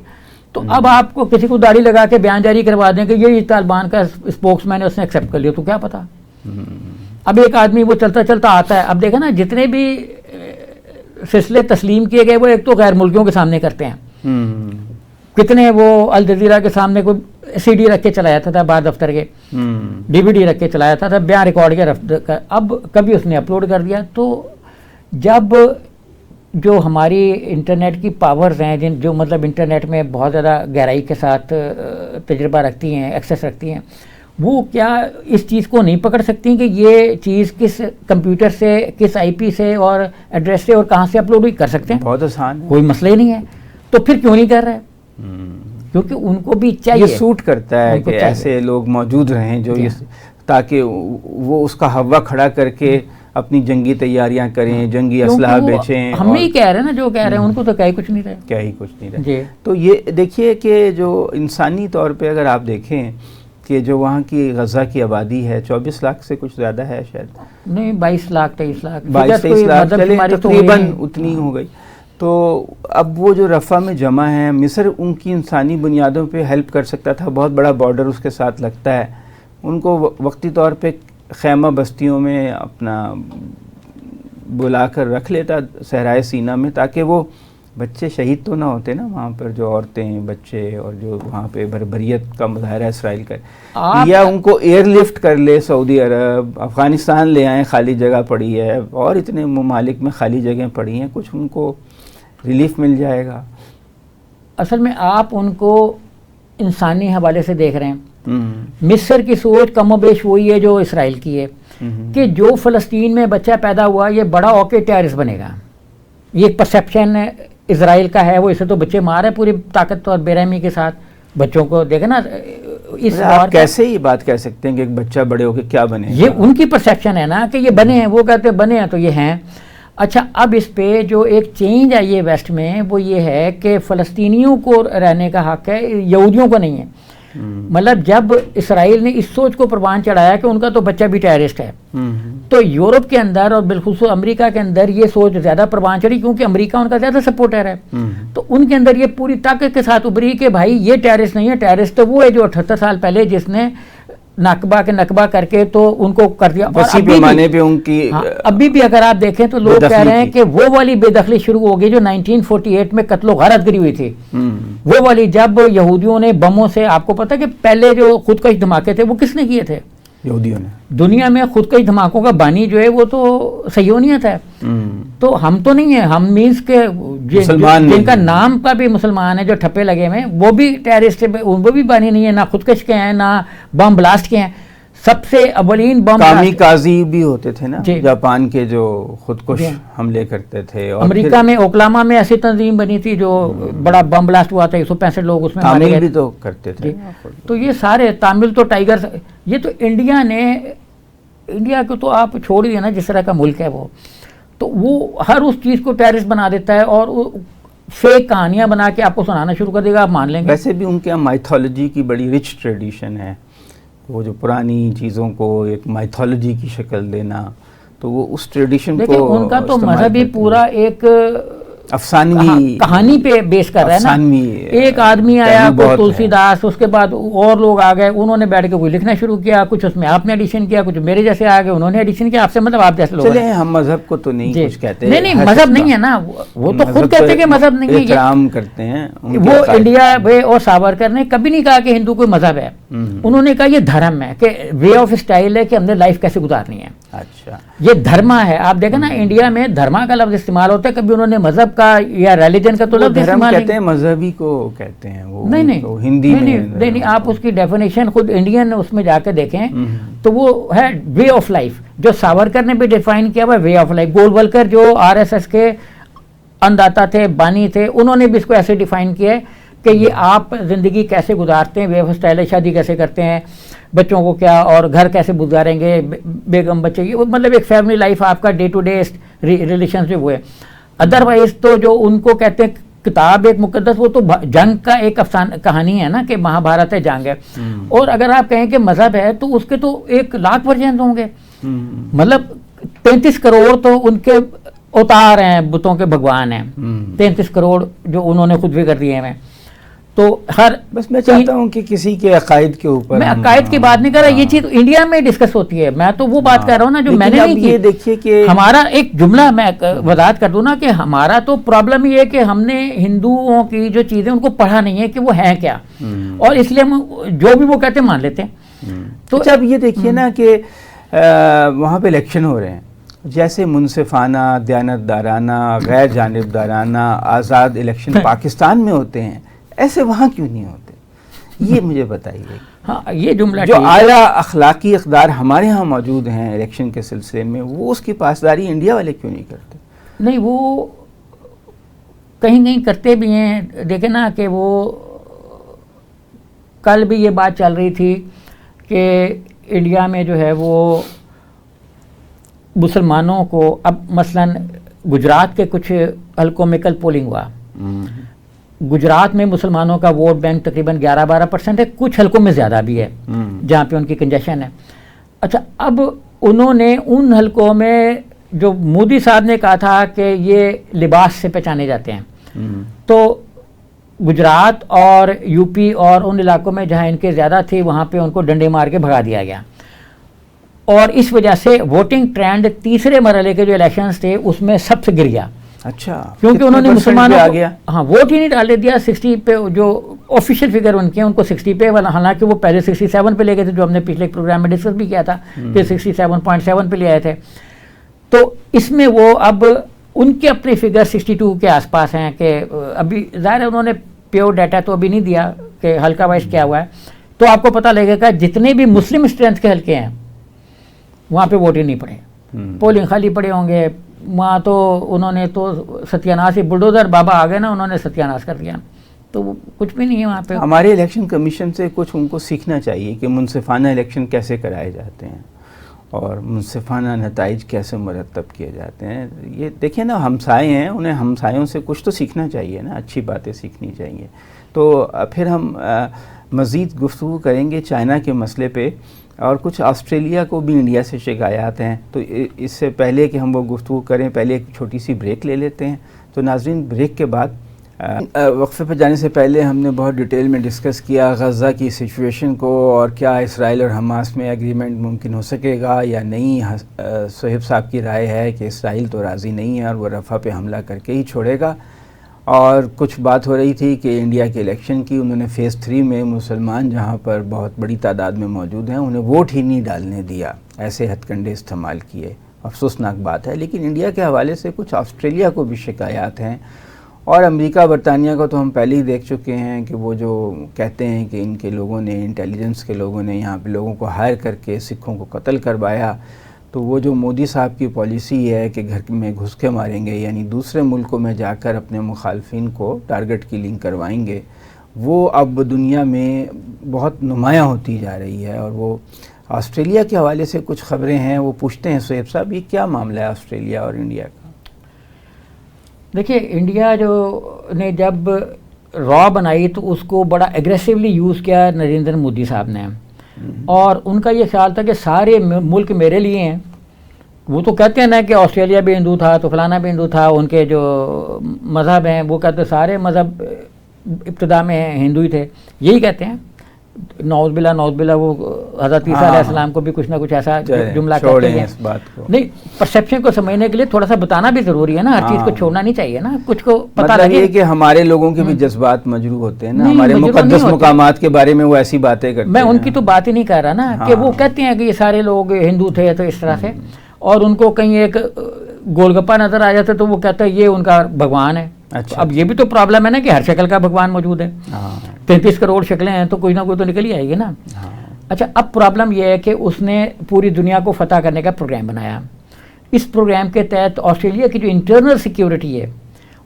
تو اب آپ کو کسی کو داڑھی لگا کے بیان جاری کروا دیں کہ یہ طالبان کا اسپوکس مین ہے, اس نے ایکسیپٹ کر لیا, تو کیا پتا. اب ایک آدمی وہ چلتا چلتا آتا ہے. اب دیکھیں نا, جتنے بھی سلسلے تسلیم کیے گئے وہ ایک تو غیر ملکیوں کے سامنے کرتے ہیں. کتنے وہ الجزیرہ کے سامنے کوئی CD رکھ کے چلا جاتا تھا, بعد دفتر کے DVD رکھ کے چلا جاتا تھا, بیان ریکارڈ کے اب کبھی اس نے اپلوڈ کر دیا. تو جب جو ہماری انٹرنیٹ کی پاورز ہیں, جو مطلب انٹرنیٹ میں بہت زیادہ گہرائی کے ساتھ تجربہ رکھتی ہیں, ایکسیس رکھتی ہیں, وہ کیا اس چیز کو نہیں پکڑ سکتی کہ یہ چیز کس کمپیوٹر سے, کس IP سے اور ایڈریس سے اور کہاں سے اپلوڈ کر سکتے ہیں. بہت آسان ہے, کوئی مسئلہ ہی نہیں ہے. تو پھر کیوں نہیں کر رہے؟ کیونکہ ان کو بھی چاہیے, یہ سوٹ کرتا ہے کہ ایسے لوگ موجود رہیں جو تاکہ وہ اس کا ہوا کھڑا کر کے اپنی جنگی تیاریاں کریں, جنگی اسلحہ بیچیں. ہم نہیں کہہ رہے نا, جو کہہ رہے ہیں ان کو تو کیا ہی کچھ نہیں رہے, کیا ہی کچھ نہیں رہے. جی. تو یہ دیکھیے کہ جو انسانی طور پہ اگر آپ دیکھیں کہ جو وہاں کی غزہ کی آبادی ہے 24 لاکھ سے کچھ زیادہ ہے شاید, نہیں 22 لاکھ 23 لاکھ 22-23 لاکھ چلے تقریباً اتنی ہو گئی. تو اب وہ جو رفح میں جمع ہیں, مصر ان کی انسانی بنیادوں پہ ہیلپ کر سکتا تھا, بہت بڑا بارڈر اس کے ساتھ لگتا ہے, ان کو وقتی طور پہ خیمہ بستیوں میں اپنا بلا کر رکھ لیتا صحرائے سینا میں, تاکہ وہ بچے شہید تو نہ ہوتے نا وہاں پر, جو عورتیں بچے اور جو وہاں پہ بربریت کا مظاہرہ اسرائیل کا, یا ان کو ایئر لفٹ کر لے سعودی عرب, افغانستان لے آئیں, خالی جگہ پڑی ہے, اور اتنے ممالک میں خالی جگہیں پڑی ہیں, کچھ ان کو ریلیف مل جائے گا. اصل میں آپ ان کو انسانی حوالے سے دیکھ رہے ہیں. مصر کی سوچ کم و بیش وہی ہے جو اسرائیل کی ہے, کہ جو فلسطین میں بچہ پیدا ہوا یہ بڑا ہو کے ٹیررسٹ بنے گا. یہ ایک پرسیپشن اسرائیل کا ہے, وہ اسے تو بچے مار ہے پوری طاقت اور بے رحمی کے ساتھ بچوں کو. دیکھیں نا اس آپ کیسے یہ بات کہہ سکتے ہیں کہ ایک بچہ بڑے ہو کے کیا بنے, یہ ان کی پرسیپشن ہے نا کہ یہ بنے ہیں, وہ کہتے ہیں بنے ہیں تو یہ ہیں. اچھا, اب اس پہ جو ایک چینج آئی ہے ویسٹ میں وہ یہ ہے کہ فلسطینیوں کو رہنے کا حق ہے, یہودیوں کو نہیں ہے. مطلب جب اسرائیل نے اس سوچ کو پروان چڑھایا کہ ان کا تو بچہ بھی ٹیررسٹ ہے, تو یورپ کے اندر اور بالخصوص امریکہ کے اندر یہ سوچ زیادہ پروان چڑھی, کیونکہ امریکہ ان کا زیادہ سپورٹر ہے. تو ان کے اندر یہ پوری طاقت کے ساتھ ابھری کہ بھائی یہ ٹیررسٹ نہیں ہے, ٹیررسٹ تو وہ ہے جو 78 سال پہلے جس نے نقبہ کر کے تو ان کو کر دیا. اور ابھی بھی اگر آپ دیکھیں تو لوگ کہہ رہے ہیں کہ وہ والی بے دخلی شروع ہو گئی جو 1948 میں قتل و غارت گری ہوئی تھی, وہ والی جب یہودیوں نے بموں سے, آپ کو پتہ کہ پہلے جو خودکش دھماکے تھے وہ کس نے کیے تھے؟ یہودیوں نے. دنیا میں خودکش دھماکوں کا بانی جو ہے وہ تو صہیونیت ہے. تو ہم تو نہیں ہیں, ہم مینس کے جن کا نام کا بھی مسلمان ہے جو ٹھپے لگے ہوئے وہ بھی ٹیررسٹ, وہ بھی بانی نہیں ہے, نہ خودکش کے ہیں نہ بم بلاسٹ کے ہیں. سب سے اولین بم کامی کازی بھی ہوتے تھے نا جاپان کے جو خودکش حملے کرتے تھے. اور امریکہ میں اوکلاما میں ایسی تنظیم بنی تھی جو بڑا بم بلاسٹ ہوا تھا, 165 لوگ اس میں مارے گئے. بھی تو کرتے تھے. تو یہ سارے تامل تو ٹائیگر, یہ تو انڈیا کو تو آپ چھوڑ دیے نا جس طرح کا ملک ہے وہ, تو وہ ہر اس چیز کو ٹیررسٹ بنا دیتا ہے اور فیک کہانیاں بنا کے آپ کو سنانا شروع کر دے گا, آپ مان لیں گے. ویسے بھی ان کے مائتھولوجی کی بڑی رچ ٹریڈیشن ہے, وہ جو پرانی چیزوں کو ایک مائتھولوجی کی شکل دینا, تو وہ اس ٹریڈیشن کو ان کا تو مذہب ہی پورا ایک افسانوی کہانی پہ بیس کر رہا ہے نا. ایک آدمی آیا کوئی تلسی داس, اس کے بعد اور لوگ آ گئے, انہوں نے بیٹھ کے کوئی لکھنا شروع کیا, کچھ اس میں آپ نے ایڈیشن کیا, کچھ میرے جیسے آ گئے انہوں نے ایڈیشن کیا. آپ سے مطلب آپ جیسے لوگ چلیں, ہم مذہب کو تو نہیں کچھ کہتے, نہیں مذہب نہیں ہے نا, وہ تو خود کہتے کہ مذہب نہیں ہے, احترام کرتے ہیں. وہ انڈیا اور ساورکر نے کبھی نہیں کہا کہ ہندو کوئی مذہب ہے, انہوں نے کہا یہ دھرم ہے, کہ وے آف اسٹائل ہے کہ ہم نے لائف کیسے گزارنی ہے. اچھا, یہ دھرما ہے. آپ دیکھیں نا انڈیا میں دھرما کا لفظ استعمال ہوتا ہے, کبھی انہوں نے مذہب کا یا ریلیجن کا تو لفظ استعمال کہتے ہیں, مذہبی کو کہتے ہیں وہ. نہیں ہندی میں نہیں, آپ اس کی ڈیفینیشن خود انڈین اس میں جا کے دیکھیں تو وہ ہے وے آف لائف, جو ساورکر نے بھی ڈیفائن کیا ہوا وے آف لائف. گولولکر جو RSS کے انداتا تھے, بانی تھے, انہوں نے بھی اس کو ایسے ڈیفائن کیا ہے کہ یہ آپ زندگی کیسے گزارتے ہیں, وے آف اسٹائل ہے, شادی کیسے کرتے ہیں, بچوں کو کیا اور گھر کیسے گزاریں گے, بیگم بچے کی, مطلب ایک فیملی لائف آپ کا ڈے ٹو ڈے ریلیشن شپ ہوئے. ادروائز تو جو ان کو کہتے ہیں کتاب ایک مقدس, وہ تو جنگ کا ایک کہانی ہے نا, کہ مہا بھارت ہے, جنگ ہے. اور اگر آپ کہیں کہ مذہب ہے تو اس کے تو 1 لاکھ ورژن ہوں گے, مطلب 33 کروڑ تو ان کے اوتار ہیں, بتوں کے بھگوان ہیں, 33 کروڑ جو انہوں نے خود بھی کر دیے ہیں. تو بس میں چاہتا ہوں کہ کسی کے عقائد کے اوپر, میں عقائد کی بات نہیں کر رہا, یہ چیز انڈیا میں ڈسکس ہوتی ہے, میں تو وہ بات کر رہا ہوں نا جو میں نے نہیں کی. دیکھیے کہ ہمارا ایک جملہ میں وضاحت کر دوں نا, کہ ہمارا تو پرابلم یہ ہے کہ ہم نے ہندوؤں کی جو چیزیں ان کو پڑھا نہیں ہے کہ وہ ہیں کیا, اور اس لیے ہم جو بھی وہ کہتے ہیں مان لیتے ہیں. تو جب یہ دیکھیے نا کہ وہاں پہ الیکشن ہو رہے ہیں, جیسے منصفانہ, دیانتدارانہ, غیر جانبدارانہ, آزاد الیکشن پاکستان میں ہوتے ہیں, ایسے وہاں کیوں نہیں ہوتے, یہ مجھے بتائیے. ہاں, یہ جملہ جو اعلیٰ اخلاقی اقدار ہمارے ہاں موجود ہیں الیکشن کے سلسلے میں, وہ اس کی پاسداری انڈیا والے کیوں نہیں کرتے؟ نہیں, وہ کہیں کہیں کرتے بھی ہیں. دیکھیں نا کہ وہ کل بھی یہ بات چل رہی تھی کہ انڈیا میں جو ہے وہ مسلمانوں کو اب مثلاً گجرات کے کچھ حلقوں میں کل پولنگ ہوا. گجرات میں مسلمانوں کا ووٹ بینک تقریباً 11-12% ہے, کچھ حلقوں میں زیادہ بھی ہے جہاں پہ ان کی کنجیشن ہے. اچھا, اب انہوں نے ان حلقوں میں جو مودی صاحب نے کہا تھا کہ یہ لباس سے پہچانے جاتے ہیں, تو گجرات اور یو پی اور ان علاقوں میں جہاں ان کے زیادہ تھی وہاں پہ ان کو ڈنڈے مار کے بھگا دیا گیا, اور اس وجہ سے ووٹنگ ٹرینڈ تیسرے مرحلے کے جو الیکشنز تھے اس میں سب سے گر گیا. اچھا, کیونکہ انہوں نے مسلمانوں آ کو گیا, ہاں ووٹ ہی نہیں ڈالنے دیا. 60 پہ جو آفیشیل فگر ان کے ہیں ان کو 60 پہ, حالانکہ وہ پہلے 67 پہ لے گئے تھے, جو ہم نے پچھلے پروگرام میں ڈسکس بھی کیا تھا کہ 67.7 پہ لے آئے تھے. تو اس میں وہ اب ان کے اپنے فگر 62 کے آس پاس ہیں کہ ابھی ظاہر ہے انہوں نے پیور ڈیٹا تو ابھی نہیں دیا کہ حلقہ وائز کیا ہوا ہے, تو آپ کو پتہ لگے گا جتنے بھی مسلم اسٹرینتھ کے حلقے ہیں وہاں پہ ووٹ ہی نہیں پڑے, پولنگ خالی پڑے ہوں گے. وہاں تو انہوں نے تو ستیاناش ہی, بلڈوزر بابا آ گئے نا, انہوں نے ستیاناش کر دیا, تو کچھ بھی نہیں ہے وہاں پہ. ہمارے الیکشن کمیشن سے کچھ ان کو سیکھنا چاہیے کہ منصفانہ الیکشن کیسے کرائے جاتے ہیں اور منصفانہ نتائج کیسے مرتب کیے جاتے ہیں. یہ دیکھیں نا, ہمسائے ہیں, انہیں ہمسایوں سے کچھ تو سیکھنا چاہیے نا, اچھی باتیں سیکھنی چاہیے. تو پھر ہم مزید گفتگو کریں گے چائنا کے مسئلے پہ, اور کچھ آسٹریلیا کو بھی انڈیا سے شکایات ہیں. تو اس سے پہلے کہ ہم وہ گفتگو کریں, پہلے ایک چھوٹی سی بریک لے لیتے ہیں. تو ناظرین, بریک کے بعد وقفے پہ جانے سے پہلے ہم نے بہت ڈیٹیل میں ڈسکس کیا غزہ کی سچویشن کو, اور کیا اسرائیل اور حماس میں ایگریمنٹ ممکن ہو سکے گا یا نہیں. صہیب صاحب کی رائے ہے کہ اسرائیل تو راضی نہیں ہے اور وہ رفح پہ حملہ کر کے ہی چھوڑے گا. اور کچھ بات ہو رہی تھی کہ انڈیا کے الیکشن کی, انہوں نے فیز 3 میں مسلمان جہاں پر بہت بڑی تعداد میں موجود ہیں انہیں ووٹ ہی نہیں ڈالنے دیا, ایسے ہتھ کنڈے استعمال کیے. افسوسناک بات ہے. لیکن انڈیا کے حوالے سے کچھ آسٹریلیا کو بھی شکایات ہیں, اور امریکہ برطانیہ کو تو ہم پہلے ہی دیکھ چکے ہیں کہ وہ جو کہتے ہیں کہ ان کے لوگوں نے, انٹیلیجنس کے لوگوں نے یہاں پہ لوگوں کو ہائر کر کے سکھوں کو قتل کروایا. تو وہ جو مودی صاحب کی پالیسی ہے کہ گھر میں گھس کے ماریں گے, یعنی دوسرے ملکوں میں جا کر اپنے مخالفین کو ٹارگٹ کلنگ کروائیں گے, وہ اب دنیا میں بہت نمایاں ہوتی جا رہی ہے. اور وہ آسٹریلیا کے حوالے سے کچھ خبریں ہیں, وہ پوچھتے ہیں صہیب صاحب یہ کیا معاملہ ہے آسٹریلیا اور انڈیا کا؟ دیکھیے, انڈیا جو نے جب را بنائی تو اس کو بڑا ایگریسولی یوز کیا نریندر مودی صاحب نے, اور ان کا یہ خیال تھا کہ سارے ملک میرے لیے ہیں. وہ تو کہتے ہیں نا کہ آسٹریلیا بھی ہندو تھا تو فلانا بھی ہندو تھا, ان کے جو مذہب ہیں وہ کہتے ہیں سارے مذہب ابتدا میں ہندو ہی تھے, یہی کہتے ہیں. نعوذ باللہ وہ حضرت عیسیٰ علیہ السلام کو بھی کچھ نہ کچھ ایسا جملہ کہتے ہیں. نہیں, پرسیپشن کو سمجھنے کے لیے تھوڑا سا بتانا بھی ضروری ہے نا, ہر چیز کو چھوڑنا نہیں چاہیے نا, کچھ کو پتہ لگے. یہ کہ ہمارے لوگوں کے بھی جذبات مجروح ہوتے ہیں نا, ہمارے مقدس مقامات کے بارے میں وہ ایسی باتیں کرتے ہیں. میں ان کی تو بات ہی نہیں کر رہا نا, کہ وہ کہتے ہیں کہ یہ سارے لوگ ہندو تھے تو اس طرح سے, اور ان کو کہیں ایک گول گپا نظر آ جاتا تو وہ کہتا ہے یہ ان کا بھگوان ہے. اب یہ بھی تو پرابلم ہے نا کہ ہر شکل کا بھگوان موجود ہے, 33 کروڑ شکلیں ہیں تو کوئی نہ کوئی تو نکل ہی آئے گی نا. اچھا, اب پرابلم یہ ہے کہ اس نے پوری دنیا کو فتح کرنے کا پروگرام بنایا. اس پروگرام کے تحت آسٹریلیا کی جو انٹرنل سیکیورٹی ہے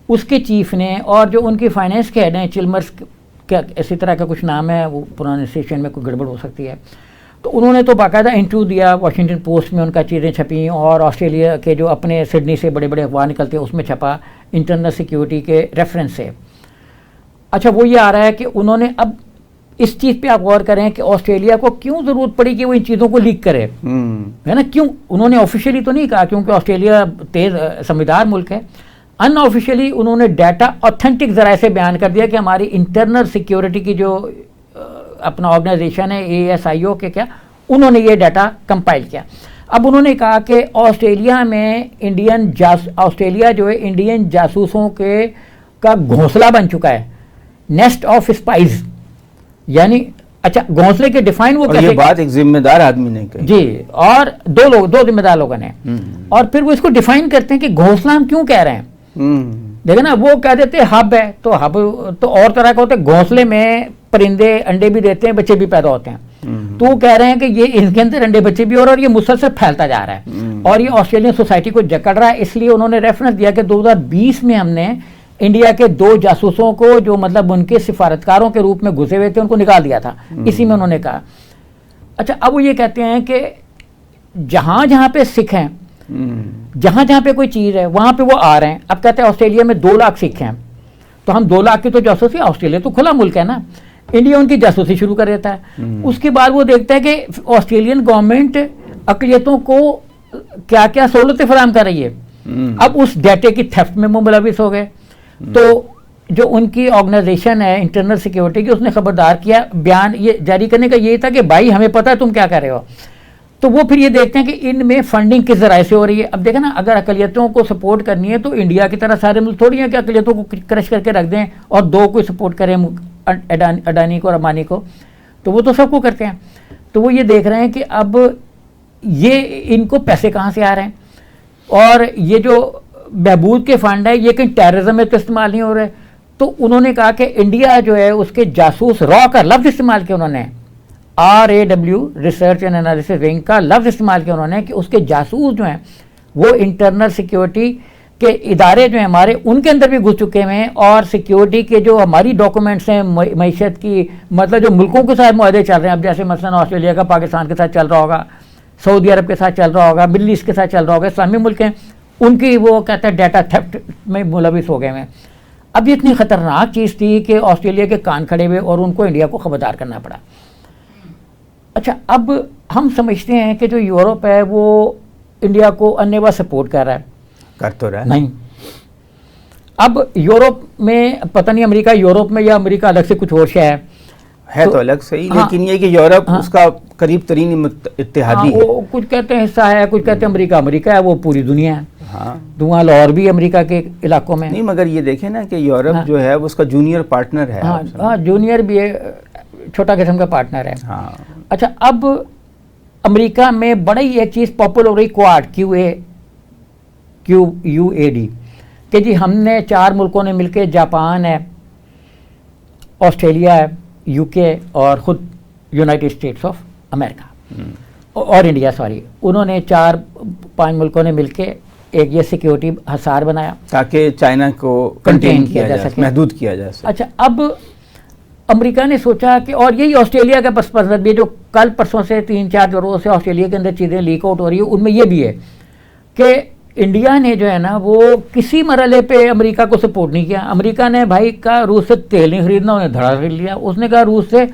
اس کے چیف نے, اور جو ان کی فائنینس کے ہیڈ ہیں چلمرس کا اسی طرح کا کچھ نام ہے, وہ پروننسیشن میں کوئی گڑبڑ ہو سکتی ہے, تو انہوں نے تو باقاعدہ انٹرویو دیا, واشنگٹن پوسٹ میں ان کا چیزیں چھپیں, اور آسٹریلیا کے جو اپنے سڈنی سے بڑے بڑے اخبار نکلتے ہیں اس میں چھپا انٹرنل سیکیورٹی کے ریفرنس سے. اچھا, وہ یہ آ رہا ہے کہ انہوں نے اب اس چیز پہ آپ غور کریں کہ آسٹریلیا کو کیوں ضرورت پڑی کہ وہ ان چیزوں کو لیک کرے, ہے نا. کیوں انہوں نے آفیشیلی تو نہیں کہا, کیونکہ آسٹریلیا تیز سمجھدار ملک ہے. ان آفیشیلی انہوں نے ڈیٹا اوتھینٹک ذرائع سے بیان کر دیا کہ ہماری انٹرنل سیکیورٹی کی جو اپنا آرگنائزیشن ہے ASIO کے, کیا انہوں نے یہ ڈیٹا کمپائل کیا. اب انہوں نے کہا کہ آسٹریلیا میں آسٹریلیا جو ہے انڈین جاسوسوں کے کا گھونسلہ بن چکا ہے, نیسٹ آف اسپائز. یعنی اچھا, گھونسلے کے ڈیفائن وہ کیسے, یہ بات ایک ذمہ دار آدمی نے کہی جی, اور دو ذمہ دار لوگوں نے, اور پھر وہ اس کو ڈیفائن کرتے ہیں کہ گھونسلہ ہم کیوں کہہ رہے ہیں. دیکھیں نا, وہ کہہ دیتے ہب ہے, تو ہب تو اور طرح کا ہوتا ہے. گھونسلے میں پرندے انڈے بھی دیتے ہیں, بچے بھی پیدا ہوتے ہیں, تو وہ کہہ رہے ہیں کہ یہ ان کے اندر انڈے بچے بھی اور یہ مسلسل پھیلتا جا رہا ہے, اور یہ آسٹریلین سوسائٹی کو جکڑ رہا ہے. اس لیے انہوں نے ریفرنس دیا کہ 2020 میں ہم نے انڈیا کے 2 جاسوسوں کو, جو مطلب ان کے سفارتکاروں کے روپ میں گھسے ہوئے تھے, ان کو نکال دیا تھا. اسی میں انہوں نے کہا. اچھا اب وہ یہ کہتے ہیں کہ جہاں جہاں پہ سکھ ہیں، جہاں جہاں پہ کوئی چیز ہے وہاں پہ وہ آ رہے ہیں. اب کہتے ہیں آسٹریلیا میں 2 لاکھ سکھ ہیں، تو ہم 2 لاکھ کی تو جاسوسی، آسٹریلیا تو کھلا ملک ہے نا، انڈیا ان کی جاسوسی شروع کر دیتا ہے. اس کے بعد وہ دیکھتا ہے کہ آسٹریلین گورنمنٹ اقلیتوں کو کیا کیا سہولتیں فراہم کر رہی ہے. اب اس ڈیٹے کی تھیفٹ میں وہ ملوث ہو گئے. تو جو ان کی آرگنائزیشن ہے انٹرنل سیکیورٹی کی، اس نے خبردار کیا، بیان یہ جاری کرنے کا یہ تھا کہ بھائی ہمیں پتہ ہے تم کیا کر رہے ہو. تو وہ پھر یہ دیکھتے ہیں کہ ان میں فنڈنگ کس ذرائع سے ہو رہی ہے. اب دیکھیں نا، اگر اقلیتوں کو سپورٹ کرنی ہے تو انڈیا کی طرح سارے ملک تھوڑی ہیں کہ اقلیتوں کو کرش کر کے رکھ دیں اور 2 کو سپورٹ کریں، اڈانی کو اور امبانی کو. تو وہ تو سب کو کرتے ہیں. تو وہ یہ دیکھ رہے ہیں کہ اب یہ ان کو پیسے کہاں سے آ رہے ہیں، اور یہ جو بہبود کے فنڈ ہے یہ کہیں ٹیررزم میں تو استعمال نہیں ہو رہے. تو انہوں نے کہا کہ انڈیا جو ہے اس کے جاسوس را کا لفظ استعمال کیا انہوں نے، RAW research and analysis wing کا لفظ استعمال کیا انہوں نے، کہ اس کے جاسوس جو ہیں وہ انٹرنل سیکیورٹی کے ادارے جو ہیں ہمارے ان کے اندر بھی گھس چکے ہیں، اور سیکیورٹی کے جو ہماری ڈاکومنٹس ہیں معیشت کی، مطلب جو ملکوں کے ساتھ معاہدے چل رہے ہیں، اب جیسے مثلا آسٹریلیا کا پاکستان کے ساتھ چل رہا ہوگا، سعودی عرب کے ساتھ چل رہا ہوگا، مڈل ایسٹ کے ساتھ چل رہا ہوگا، اسلامی ملک ہیں، ان کی وہ کہتے ہیں ڈیٹا تھیفٹ میں ملوث ہو گئے ہیں. اب یہ اتنی خطرناک چیز تھی کہ آسٹریلیا کے کان کھڑے ہوئے اور ان کو انڈیا کو خبردار کرنا پڑا. اچھا اب ہم سمجھتے ہیں کہ جو یورپ ہے وہ انڈیا کو انیوا سپورٹ کر رہا ہے، کر تو رہا ہے نہیں. اب یورپ میں پتہ نہیں امریکہ یورپ میں یا امریکہ الگ سے کچھ اور شے ہے تو الگ صحیح، لیکن یہ کہ یورپ اس کا قریب ترین اتحادی ہے. وہ کچھ کہتے ہیں حصہ ہے، کچھ کہتے ہیں امریکہ ہے، وہ پوری دنیا ہے. ہاں دعا لاہور بھی امریکہ کے علاقوں میں نہیں، مگر یہ دیکھیں نا کہ یورپ جو ہے اس کا جونیئر پارٹنر ہے. ہاں جونیئر بھی ہے، چھوٹا قسم کا پارٹنر ہے. ہاں اچھا اب امریکہ میں بڑی ایک چیز پاپولر ہو رہی، کوآڈ QUAD، کہ جی ہم نے 4 ملکوں نے مل کے، جاپان ہے، آسٹریلیا ہے، UK اور خود یونائٹڈ اسٹیٹس آف امریکہ اور انڈیا، سوری، انہوں نے 4-5 ملکوں نے مل کے ایک یہ سیکیورٹی حصار بنایا تاکہ چائنا کو کنٹین کیا جا سکے، محدود کیا جا سکے. اچھا اب امریکہ نے سوچا کہ، اور یہی آسٹریلیا کا پس منظر بھی جو کل پرسوں سے 3-4 روز سے آسٹریلیا کے اندر چیزیں لیک آؤٹ ہو رہی ہیں، ان میں یہ بھی ہے کہ انڈیا نے جو ہے نا وہ کسی مرحلے پہ امریکہ کو سپورٹ نہیں کیا. امریکہ نے بھائی کہا روس سے تیل نہیں خریدنا، انہیں دھڑا دھڑ لیا. اس نے کہا روس سے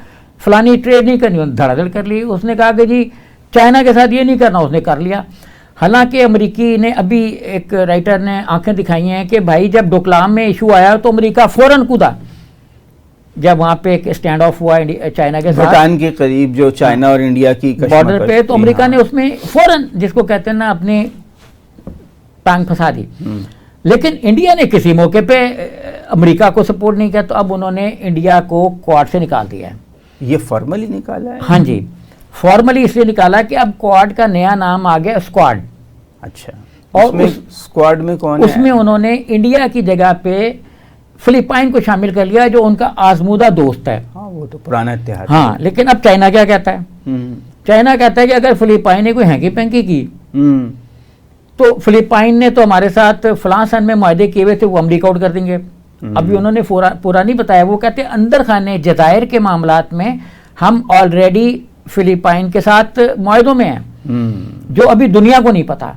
فلانی ٹریڈ نہیں کرنی، انہیں دھڑا دھڑ کر لی. اس نے کہا کہ جی چائنا کے ساتھ یہ نہیں کرنا، اس نے کر لیا. حالانکہ امریکی نے ابھی ایک رائٹر نے آنکھیں دکھائی ہیں کہ بھائی جب ڈوکلام میں ایشو آیا تو امریکہ فوراً کودا، جب وہاں پہ ایک اسٹینڈ آف ہوا چائنا کے ساتھ بھوٹان کے قریب جو چائنا اور انڈیا کی بارڈر پہ، تو امریکہ نے اس میں فوراً جس کو کہتے ہیں نا اپنی ٹانگ پھنسا دی. لیکن انڈیا نے کسی موقع پہ امریکہ کو سپورٹ نہیں کیا. تو اب انہوں نے انڈیا کو کوآڈ سے نکال دیا ہے. یہ فارملی نکالا ہے؟ ہاں جی فارملی اس لیے نکالا کہ اب کوآڈ کا نیا نام آ گیا اسکواڈ. اچھا، اور اسکواڈ میں کون ہے؟ اس میں انہوں نے انڈیا کی جگہ پہ فلپائن کو شامل کر لیا جو ان کا آزمودہ دوست ہے. ہاں وہ تو پرانا اتحاد. ہاں لیکن اب چائنا کیا کہتا ہے؟ چائنا کہتا ہے کہ اگر فلپائن نے کوئی ہینکی پینکی کی تو فلپائن نے تو ہمارے ساتھ فلاں سن میں معاہدے کیے ہوئے تھے، وہ ہم لیک آؤٹ کر دیں گے. ابھی انہوں نے پورا نہیں بتایا. وہ کہتے ہیں اندر خانے جزائر کے معاملات میں ہم آلریڈی فلپائن کے ساتھ معاہدوں میں ہیں جو ابھی دنیا کو نہیں پتا.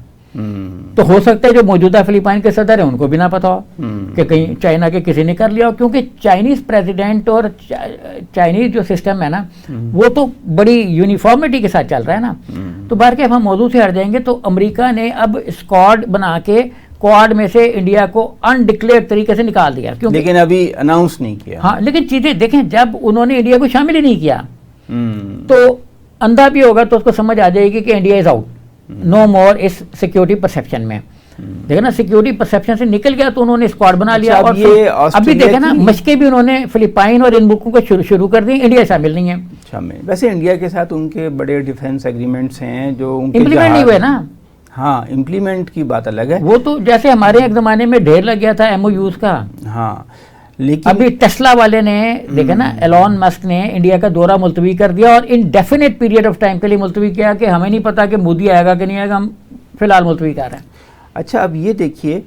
تو ہو سکتا ہے جو موجودہ فلپائن کے صدر ہیں ان کو بھی نہ پتا ہو کہ کہیں چائنا کے کسی نے کر لیا ہو، کیونکہ چائنیز پریزیڈنٹ اور چائنیز جو سسٹم ہے نا وہ تو بڑی یونیفارمٹی کے ساتھ چل رہا ہے نا. تو بہر کے ہم موضوع سے ہٹ جائیں گے. تو امریکہ نے اب اسکواڈ بنا کے کوآڈ میں سے انڈیا کو انڈکلیئرڈ طریقے سے نکال دیا، لیکن ابھی اناؤنس نہیں کیا. ہاں لیکن چیزیں دیکھیں، جب انہوں نے انڈیا کو شامل ہی نہیں کیا تو اندھا بھی ہوگا تو اس کو سمجھ آ جائے گی کہ India is out, no more is security perception میں. دیکھیں نا سیکیورٹی پرسیپشن سے نکل گیا تو انہوں نے اسکواڈ بنا لیا. اور ابھی دیکھیں نا مشقیں بھی انہوں نے فلپائن اور ان ملکوں کو شروع کر دی. انڈیا شامل نہیں ہے. ویسے انڈیا کے ساتھ ان کے بڑے ڈیفنس ایگریمنٹس ہیں جو امپلیمنٹ نہیں ہوئے نا. ہاں امپلیمنٹ کی بات الگ ہے. وہ تو جیسے ہمارے ایک زمانے میں ڈھیر لگ گیا تھا MOUs کا. ہاں لیکن ابھی ٹیسلا والے نے دیکھا نا ایلون مسک نے انڈیا کا دورہ ملتوی کر دیا اور انڈیفینٹ پیریڈ آف ٹائم کے لیے ملتوی کیا کہ ہمیں نہیں پتا کہ مودی آئے گا کہ نہیں آئے گا، ہم فی الحال ملتوی کر رہے ہیں. اچھا اب یہ دیکھیے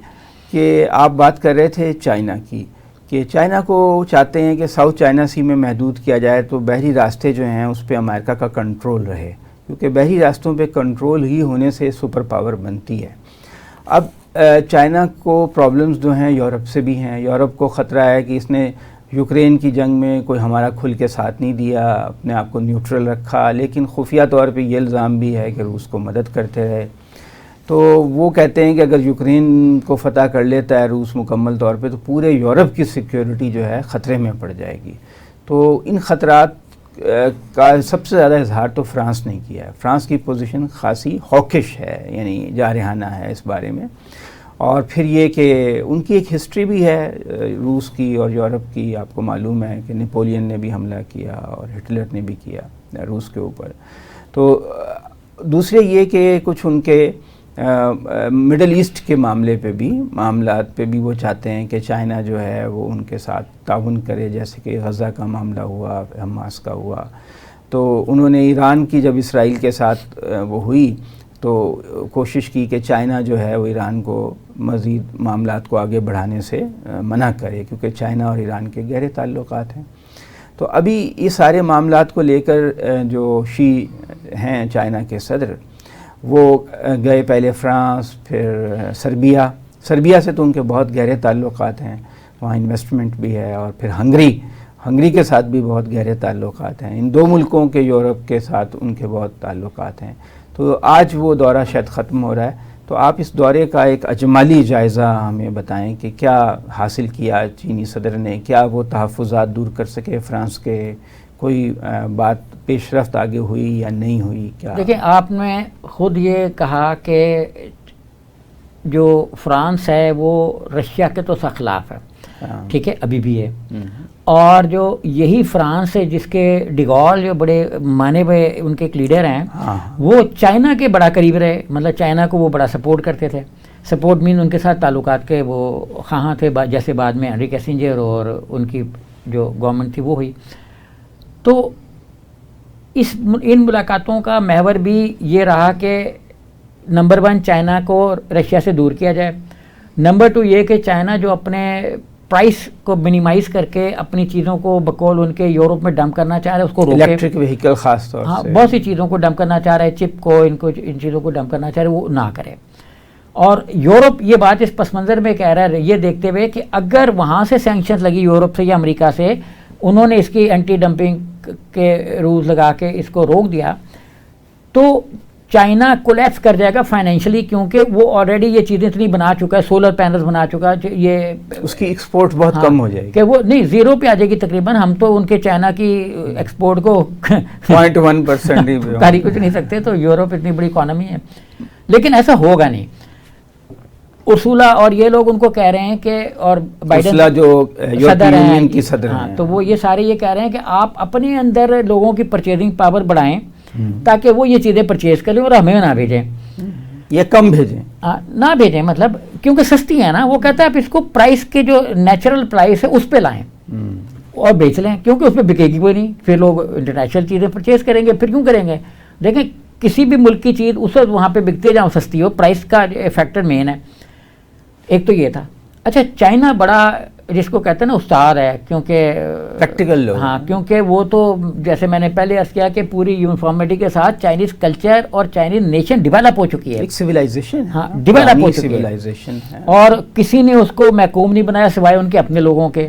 کہ آپ بات کر رہے تھے چائنا کی، کہ چائنا کو چاہتے ہیں کہ ساؤتھ چائنا سی میں محدود کیا جائے تو بحری راستے جو ہیں اس پہ امریکہ کا کنٹرول رہے، کیونکہ بحری راستوں پہ کنٹرول ہی ہونے سے سپر پاور بنتی ہے۔ اب چائنا کو پرابلمز جو ہیں یورپ سے بھی ہیں، یورپ کو خطرہ ہے کہ اس نے یوکرین کی جنگ میں کوئی ہمارا کھل کے ساتھ نہیں دیا، اپنے آپ کو نیوٹرل رکھا، لیکن خفیہ طور پہ یہ الزام بھی ہے کہ روس کو مدد کرتے رہے۔ تو وہ کہتے ہیں کہ اگر یوکرین کو فتح کر لیتا ہے روس مکمل طور پہ تو پورے یورپ کی سیکیورٹی جو ہے خطرے میں پڑ جائے گی۔ تو ان خطرات کا سب سے زیادہ اظہار تو فرانس نے کیا ہے۔ فرانس کی پوزیشن خاصی ہاکش ہے، یعنی جارحانہ ہے اس بارے میں، اور پھر یہ کہ ان کی ایک ہسٹری بھی ہے روس کی اور یورپ کی، آپ کو معلوم ہے کہ نیپولین نے بھی حملہ کیا اور ہٹلر نے بھی کیا روس کے اوپر۔ تو دوسرے یہ کہ کچھ ان کے مڈل ایسٹ کے معاملات پہ بھی وہ چاہتے ہیں کہ چائنا جو ہے وہ ان کے ساتھ تعاون کرے، جیسے کہ غزہ کا معاملہ ہوا، حماس کا ہوا۔ تو انہوں نے ایران کی جب اسرائیل کے ساتھ وہ ہوئی تو کوشش کی کہ چائنا جو ہے وہ ایران کو مزید معاملات کو آگے بڑھانے سے منع کرے، کیونکہ چائنا اور ایران کے گہرے تعلقات ہیں۔ تو ابھی یہ سارے معاملات کو لے کر جو شی ہیں چائنا کے صدر، وہ گئے پہلے فرانس، پھر سربیا سے تو ان کے بہت گہرے تعلقات ہیں، وہاں انویسٹمنٹ بھی ہے، اور پھر ہنگری کے ساتھ بھی بہت گہرے تعلقات ہیں۔ ان دو ملکوں کے یورپ کے ساتھ ان کے بہت تعلقات ہیں۔ تو آج وہ دورہ شاید ختم ہو رہا ہے، تو آپ اس دورے کا ایک اجمالی جائزہ ہمیں بتائیں کہ کیا حاصل کیا چینی صدر نے، کیا وہ تحفظات دور کر سکے فرانس کے، کوئی بات پیش رفت آگے ہوئی یا نہیں ہوئی؟ کیا دیکھیں، آپ نے خود یہ کہا کہ جو فرانس ہے وہ رشیا کے تو خلاف ہے، ٹھیک ہے، ابھی بھی ہے، اور جو یہی فرانس ہے جس کے ڈیگول جو بڑے مانے ہوئے ان کے ایک لیڈر ہیں، وہ چائنا کے بڑا قریب رہے، مطلب چائنا کو وہ بڑا سپورٹ کرتے تھے۔ سپورٹ مین ان کے ساتھ تعلقات کے وہ خواہاں تھے، جیسے بعد میں ہنری کیسنجر اور ان کی جو گورنمنٹ تھی وہ ہوئی۔ تو ان ملاقاتوں کا محور بھی یہ رہا کہ نمبر 1 چائنا کو رشیا سے دور کیا جائے، نمبر 2 یہ کہ چائنا جو اپنے پرائس کو منیمائز کر کے اپنی چیزوں کو بقول ان کے یورپ میں ڈمپ کرنا چاہ رہے ہیں، اس کو روکے، الیکٹرک وہیکل خاص طور سے بہت سی چیزوں کو ڈمپ کرنا چاہ رہے ہیں، چپ کو، ان چیزوں کو ڈمپ کرنا چاہ رہے ہیں، وہ نہ کرے۔ اور یورپ یہ بات اس پس منظر میں کہہ رہا ہے، یہ دیکھتے ہوئے کہ اگر وہاں سے سینکشن لگی یورپ سے یا امریکہ سے، انہوں نے اس کی اینٹی ڈمپنگ کے رولز لگا کے اس کو روک دیا، تو چائنا کولیپس کر جائے گا فائنینشلی، کیونکہ وہ آلریڈی یہ چیزیں اتنی بنا چکا ہے، سولر پینلز بنا چکا ہے، یہ اس کی ایکسپورٹ بہت کم ہو جائے گی، کہ وہ نہیں زیرو پہ آ جائے گی تقریباً۔ ہم تو ان کے چائنا کی ایکسپورٹ کو 0.1% کاری کچھ نہیں سکتے، تو یورپ اتنی بڑی اکانومی ہے، لیکن ایسا ہوگا نہیں۔ ارسولا اور یہ لوگ ان کو کہہ رہے ہیں کہ، اور بائیڈن جو یورپی یونین کی صدر ہیں، تو وہ یہ سارے یہ کہہ رہے ہیں کہ آپ اپنے اندر لوگوں کی پرچیزنگ پاور بڑھائیں تاکہ وہ یہ چیزیں پرچیز کریں اور ہمیں نہ بھیجیں، یہ کم بھیجیں، نہ بھیجیں، مطلب کیونکہ سستی ہیں نا، وہ کہتا ہے آپ اس کو پرائس کے جو نیچرل پرائس ہے اس پہ لائیں اور بیچ لیں، کیونکہ اس پہ بکے گی کوئی نہیں، پھر لوگ انٹرنیشنل چیزیں پرچیز کریں گے، پھر کیوں کریں گے؟ دیکھیں کسی بھی ملک کی چیز اس وقت وہاں پہ بکتے جاؤ سستی ہو، پرائس کا فیکٹر مین ہے۔ ایک تو یہ تھا۔ اچھا، چائنا بڑا جس کو کہتے ہیں نا استاد ہے، کیونکہ پریکٹیکل لوگ، ہاں، کیونکہ وہ تو جیسے میں نے پہلے عرض کیا کہ پوری یونیفارمٹی کے ساتھ چائنیز کلچر اور چائنیز نیشن ڈیولپ ہو چکی ہے، ایک سویلائزیشن، ہاں ڈیولپ ہو چکی ہے، اور کسی نے اس کو محکوم نہیں بنایا سوائے ان کے اپنے لوگوں کے،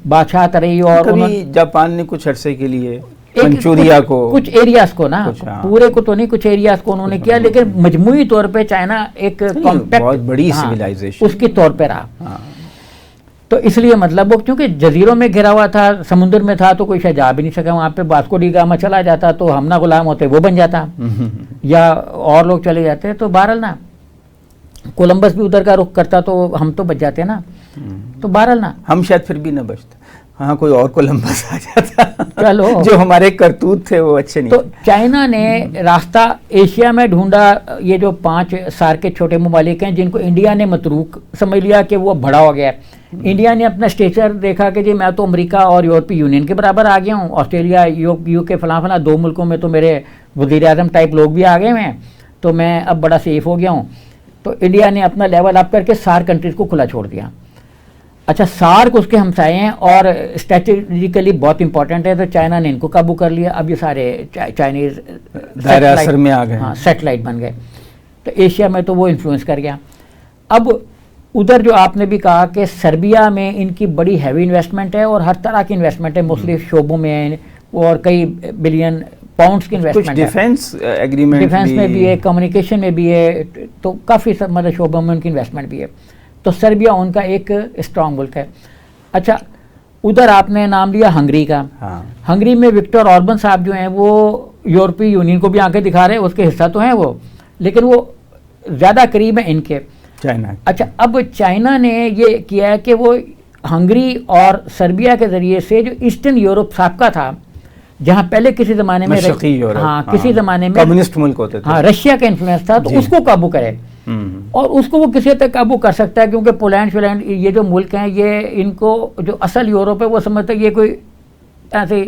بادشاہ ترئی، اور جاپان نے کچھ عرصے کے لیے منچوریا کو، کچھ ایریاز کو نا، پورے کو تو نہیں، کچھ ایریاز کو انہوں نے کیا، لیکن مجموعی طور پہ چائنا ایک بہت بڑی سویلائزیشن اس کے طور پہ رہا۔ تو اس لیے مطلب وہ کیونکہ جزیروں میں گھرا ہوا تھا، سمندر میں تھا، تو کوئی شاید جا بھی نہیں سکا وہاں پہ، واسکو ڈی گاما چلا جاتا تو ہم نہ غلام ہوتے، وہ بن جاتا، یا اور لوگ چلے جاتے، تو بہرحال نا کولمبس بھی ادھر کا رخ کرتا تو ہم تو بچ جاتے نا، تو بہرحال نا ہم شاید پھر بھی نہ بچتے، ہاں کوئی اور کولمبس آ جاتا، چلو جو ہمارے کرتوت تھے وہ اچھے نہیں۔ تو چائنا نے راستہ ایشیا میں ڈھونڈا، یہ جو 5 سار کے چھوٹے ممالک ہیں جن کو انڈیا نے متروک سمجھ لیا کہ وہ بڑا ہو گیا ہے، انڈیا نے اپنا اسٹیچر دیکھا کہ جی میں تو امریکہ اور یورپی یونین کے برابر آ گیا ہوں، آسٹریلیا، یو کے فلاں 2 ملکوں میں تو میرے وزیر اعظم ٹائپ لوگ بھی آ گئے ہیں، تو میں اب بڑا سیف ہو گیا ہوں، تو انڈیا نے اپنا لیول اپ کر کے سار کنٹریز کو کھلا چھوڑ دیا۔ اچھا سارک اس کے ہمسائے ہیں اور اسٹریٹجیکلی بہت امپورٹنٹ ہے، تو چائنا نے ان کو قابو کر لیا، اب یہ سارے چائنیز دائرہ اثر میں آ گئے، ہاں سیٹلائٹ بن گئے، تو ایشیا میں تو وہ انفلوئنس کر گیا۔ اب ادھر جو آپ نے بھی کہا کہ سربیا میں ان کی بڑی ہیوی انویسٹمنٹ ہے اور ہر طرح کی انویسٹمنٹ ہے، مختلف شعبوں میں ہے اور کئی بلین پاؤنڈز کی انویسٹمنٹ ہے، ڈیفینس ایگریمنٹ ڈیفینس میں بھی ہے، کمیونیکیشن میں بھی ہے، تو کافی مطلب شعبوں میں ان کی انویسٹمنٹ بھی ہے، تو سربیا ان کا ایک اسٹرانگ ملک ہے۔ اچھا ادھر آپ نے نام لیا ہنگری کا، ہنگری میں وکٹر آربن صاحب جو ہیں وہ یورپی یونین کو بھی آنکھیں دکھا رہے ہیں، اس کے حصہ تو ہیں وہ، لیکن وہ زیادہ قریب ہیں ان کے چائنا۔ اچھا اب چائنا نے یہ کیا ہے کہ وہ ہنگری اور سربیا کے ذریعے سے جو ایسٹرن یورپ سابقہ تھا، جہاں پہلے کسی زمانے میں مشرقی یورپ، ہاں کسی زمانے میں کمیونسٹ ملک ہوتے تھے، ہاں رشیا کا انفلوئنس تھا، تو اس کو قابو کرے، اور اس کو وہ کسی حد تک قابو کر سکتا ہے، کیونکہ پولینڈ یہ جو ملک ہیں یہ ان کو جو اصل یورپ ہے وہ سمجھتا ہے یہ کوئی ایسے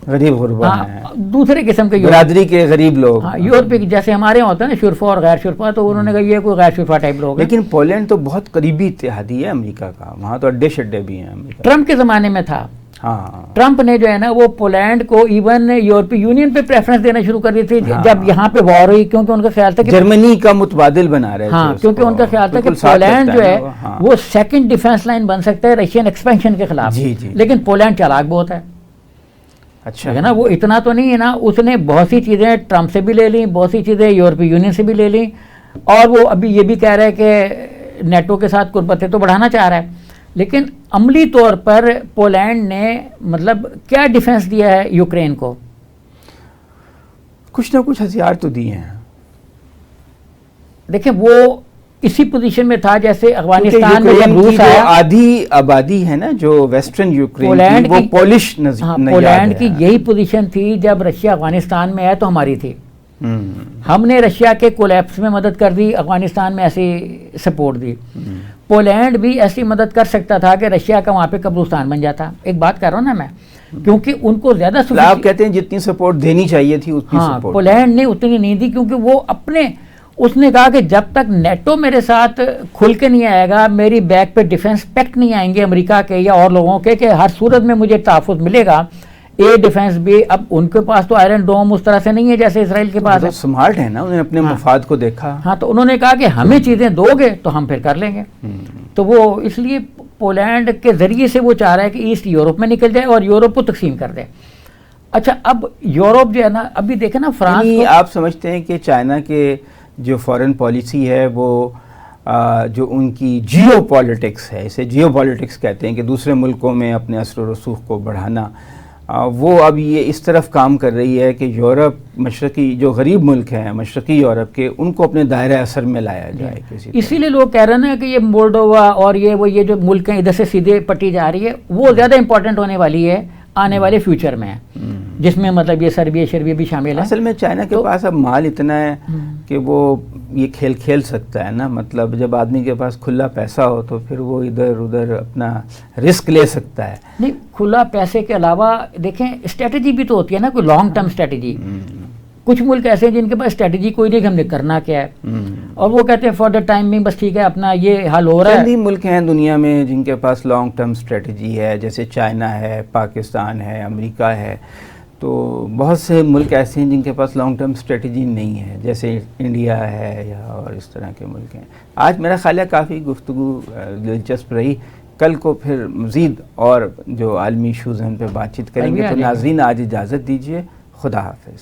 غریب غربا ہیں، دوسرے قسم کے برادری کے غریب لوگ، ہاں یورپی جیسے ہمارے یہاں ہوتا ہے نا شرفا اور غیر شرفا، تو انہوں نے کہا یہ کوئی غیر شرفا ٹائپ لوگ ہیں۔ لیکن پولینڈ تو بہت قریبی اتحادی ہے امریکہ کا، وہاں تو اڈے شڈے بھی ہیں امریکہ۔ ٹرمپ کے زمانے میں تھا، ہاں ٹرمپ نے جو ہے نا وہ پولینڈ کو ایون یورپی یونین پہ پریفرنس دینا شروع کر دی تھی جب یہاں پہ وار ہوئی، کیونکہ ان کا خیال تھا کہ جرمنی کا متبادل بنا رہے تھے، ہاں کیونکہ ان کا خیال تھا کہ پولینڈ جو ہے وہ سیکنڈ ڈیفینس لائن بن سکتا ہے رشین ایکسپینشن کے خلاف، لیکن پولینڈ چالاک بہت ہے، اچھا ہے نا، وہ اتنا تو نہیں ہے نا، اس نے بہت سی چیزیں ٹرمپ سے بھی لے لیں، بہت سی چیزیں یورپی یونین سے بھی لے لیں، اور وہ ابھی یہ بھی کہہ رہا ہے کہ نیٹو کے ساتھ قربتیں تو بڑھانا چاہ رہا ہے، لیکن عملی طور پر پولینڈ نے مطلب کیا ڈیفنس دیا ہے یوکرین کو؟ کچھ نہ کچھ ہتھیار تو دیے ہیں۔ دیکھیں وہ اسی پوزیشن میں تھا جیسے افغانستان میں جب روس آیا، آدھی آبادی ہے نا جو ویسٹرن یوکرین کی، وہ پولش پولینڈ کی یہی پوزیشن تھی جب رشیا افغانستان میں آیا تو ہماری تھی، ہم نے رشیا کے کولیپس میں مدد کر دی، افغانستان میں ایسی سپورٹ دی، پولینڈ بھی ایسی مدد کر سکتا تھا کہ رشیا کا وہاں پہ قبرستان بن جاتا، ایک بات کر رہا ہوں نا میں، کیونکہ ان کو زیادہ آپ کہتے ہیں جتنی سپورٹ دینی چاہیے تھی اتنی سپورٹ پولینڈ نے اتنی نہیں دی، کیونکہ وہ اس نے کہا کہ جب تک نیٹو میرے ساتھ کھل کے نہیں آئے گا، میری بیک پہ ڈیفنس پیکٹ نہیں آئیں گے امریکہ کے یا اور لوگوں کے کہ ہر صورت میں مجھے تحفظ ملے گا، ایئر ڈیفنس بھی، اب ان کے پاس تو آئرن ڈوم اس طرح سے نہیں ہے جیسے اسرائیل کے پاس ہے، سمارٹ ہے نا، انہوں نے اپنے مفاد کو دیکھا، ہاں تو انہوں نے کہا کہ ہمیں چیزیں دو گے تو ہم پھر کر لیں گے، تو وہ اس لیے پولینڈ کے ذریعے سے وہ چاہ رہا ہے کہ ایسٹ یورپ میں نکل جائے اور یورپ کو تقسیم کر دے۔ اچھا اب یورپ جو ہے نا، ابھی دیکھیں نا فرانس، آپ سمجھتے ہیں کہ چائنا کے جو فارن پالیسی ہے وہ جو ان کی جیو پالیٹکس ہے، اسے جیو پالیٹکس کہتے ہیں کہ دوسرے ملکوں میں اپنے اثر و رسوخ کو بڑھانا، وہ اب یہ اس طرف کام کر رہی ہے کہ یورپ مشرقی جو غریب ملک ہیں مشرقی یورپ کے، ان کو اپنے دائرہ اثر میں لایا جائے کسی، اسی لیے لوگ کہہ رہے ہیں کہ یہ مولڈووا اور یہ جو ملک ہیں ادھر سے سیدھے پٹی جا رہی ہے، وہ زیادہ امپورٹنٹ ہونے والی ہے آنے والے فیوچر میں، جس میں مطلب یہ سربیا بھی شامل ہے۔ اصل میں چائنا کے پاس اب مال اتنا ہے کہ وہ یہ کھیل سکتا ہے نا، مطلب جب آدمی کے پاس کھلا پیسہ ہو تو پھر وہ ادھر ادھر اپنا رسک لے سکتا ہے۔ نہیں کھلا پیسے کے علاوہ دیکھیں اسٹریٹجی بھی تو ہوتی ہے نا، کوئی لانگ ٹرم اسٹریٹجی، کچھ ملک ایسے ہیں جن کے پاس اسٹریٹجی کوئی نہیں کہ ہم نے کرنا کیا ہے، اور وہ کہتے ہیں فار دا ٹائم بس ٹھیک ہے اپنا یہ حل ہو رہا ہے۔ چند ہی ملک ہیں دنیا میں جن کے پاس لانگ ٹرم اسٹریٹجی ہے، جیسے چائنا ہے، پاکستان ہے، امریکہ ہے، تو بہت سے ملک ایسے ہیں جن کے پاس لانگ ٹرم اسٹریٹجی نہیں ہے، جیسے انڈیا ہے یا اور اس طرح کے ملک ہیں۔ آج میرا خیال ہے کافی گفتگو دلچسپ رہی، کل کو پھر مزید اور جو عالمی ایشوز ہیں ان پہ بات چیت کریں گے، تو ناظرین آج اجازت دیجیے، خدا حافظ۔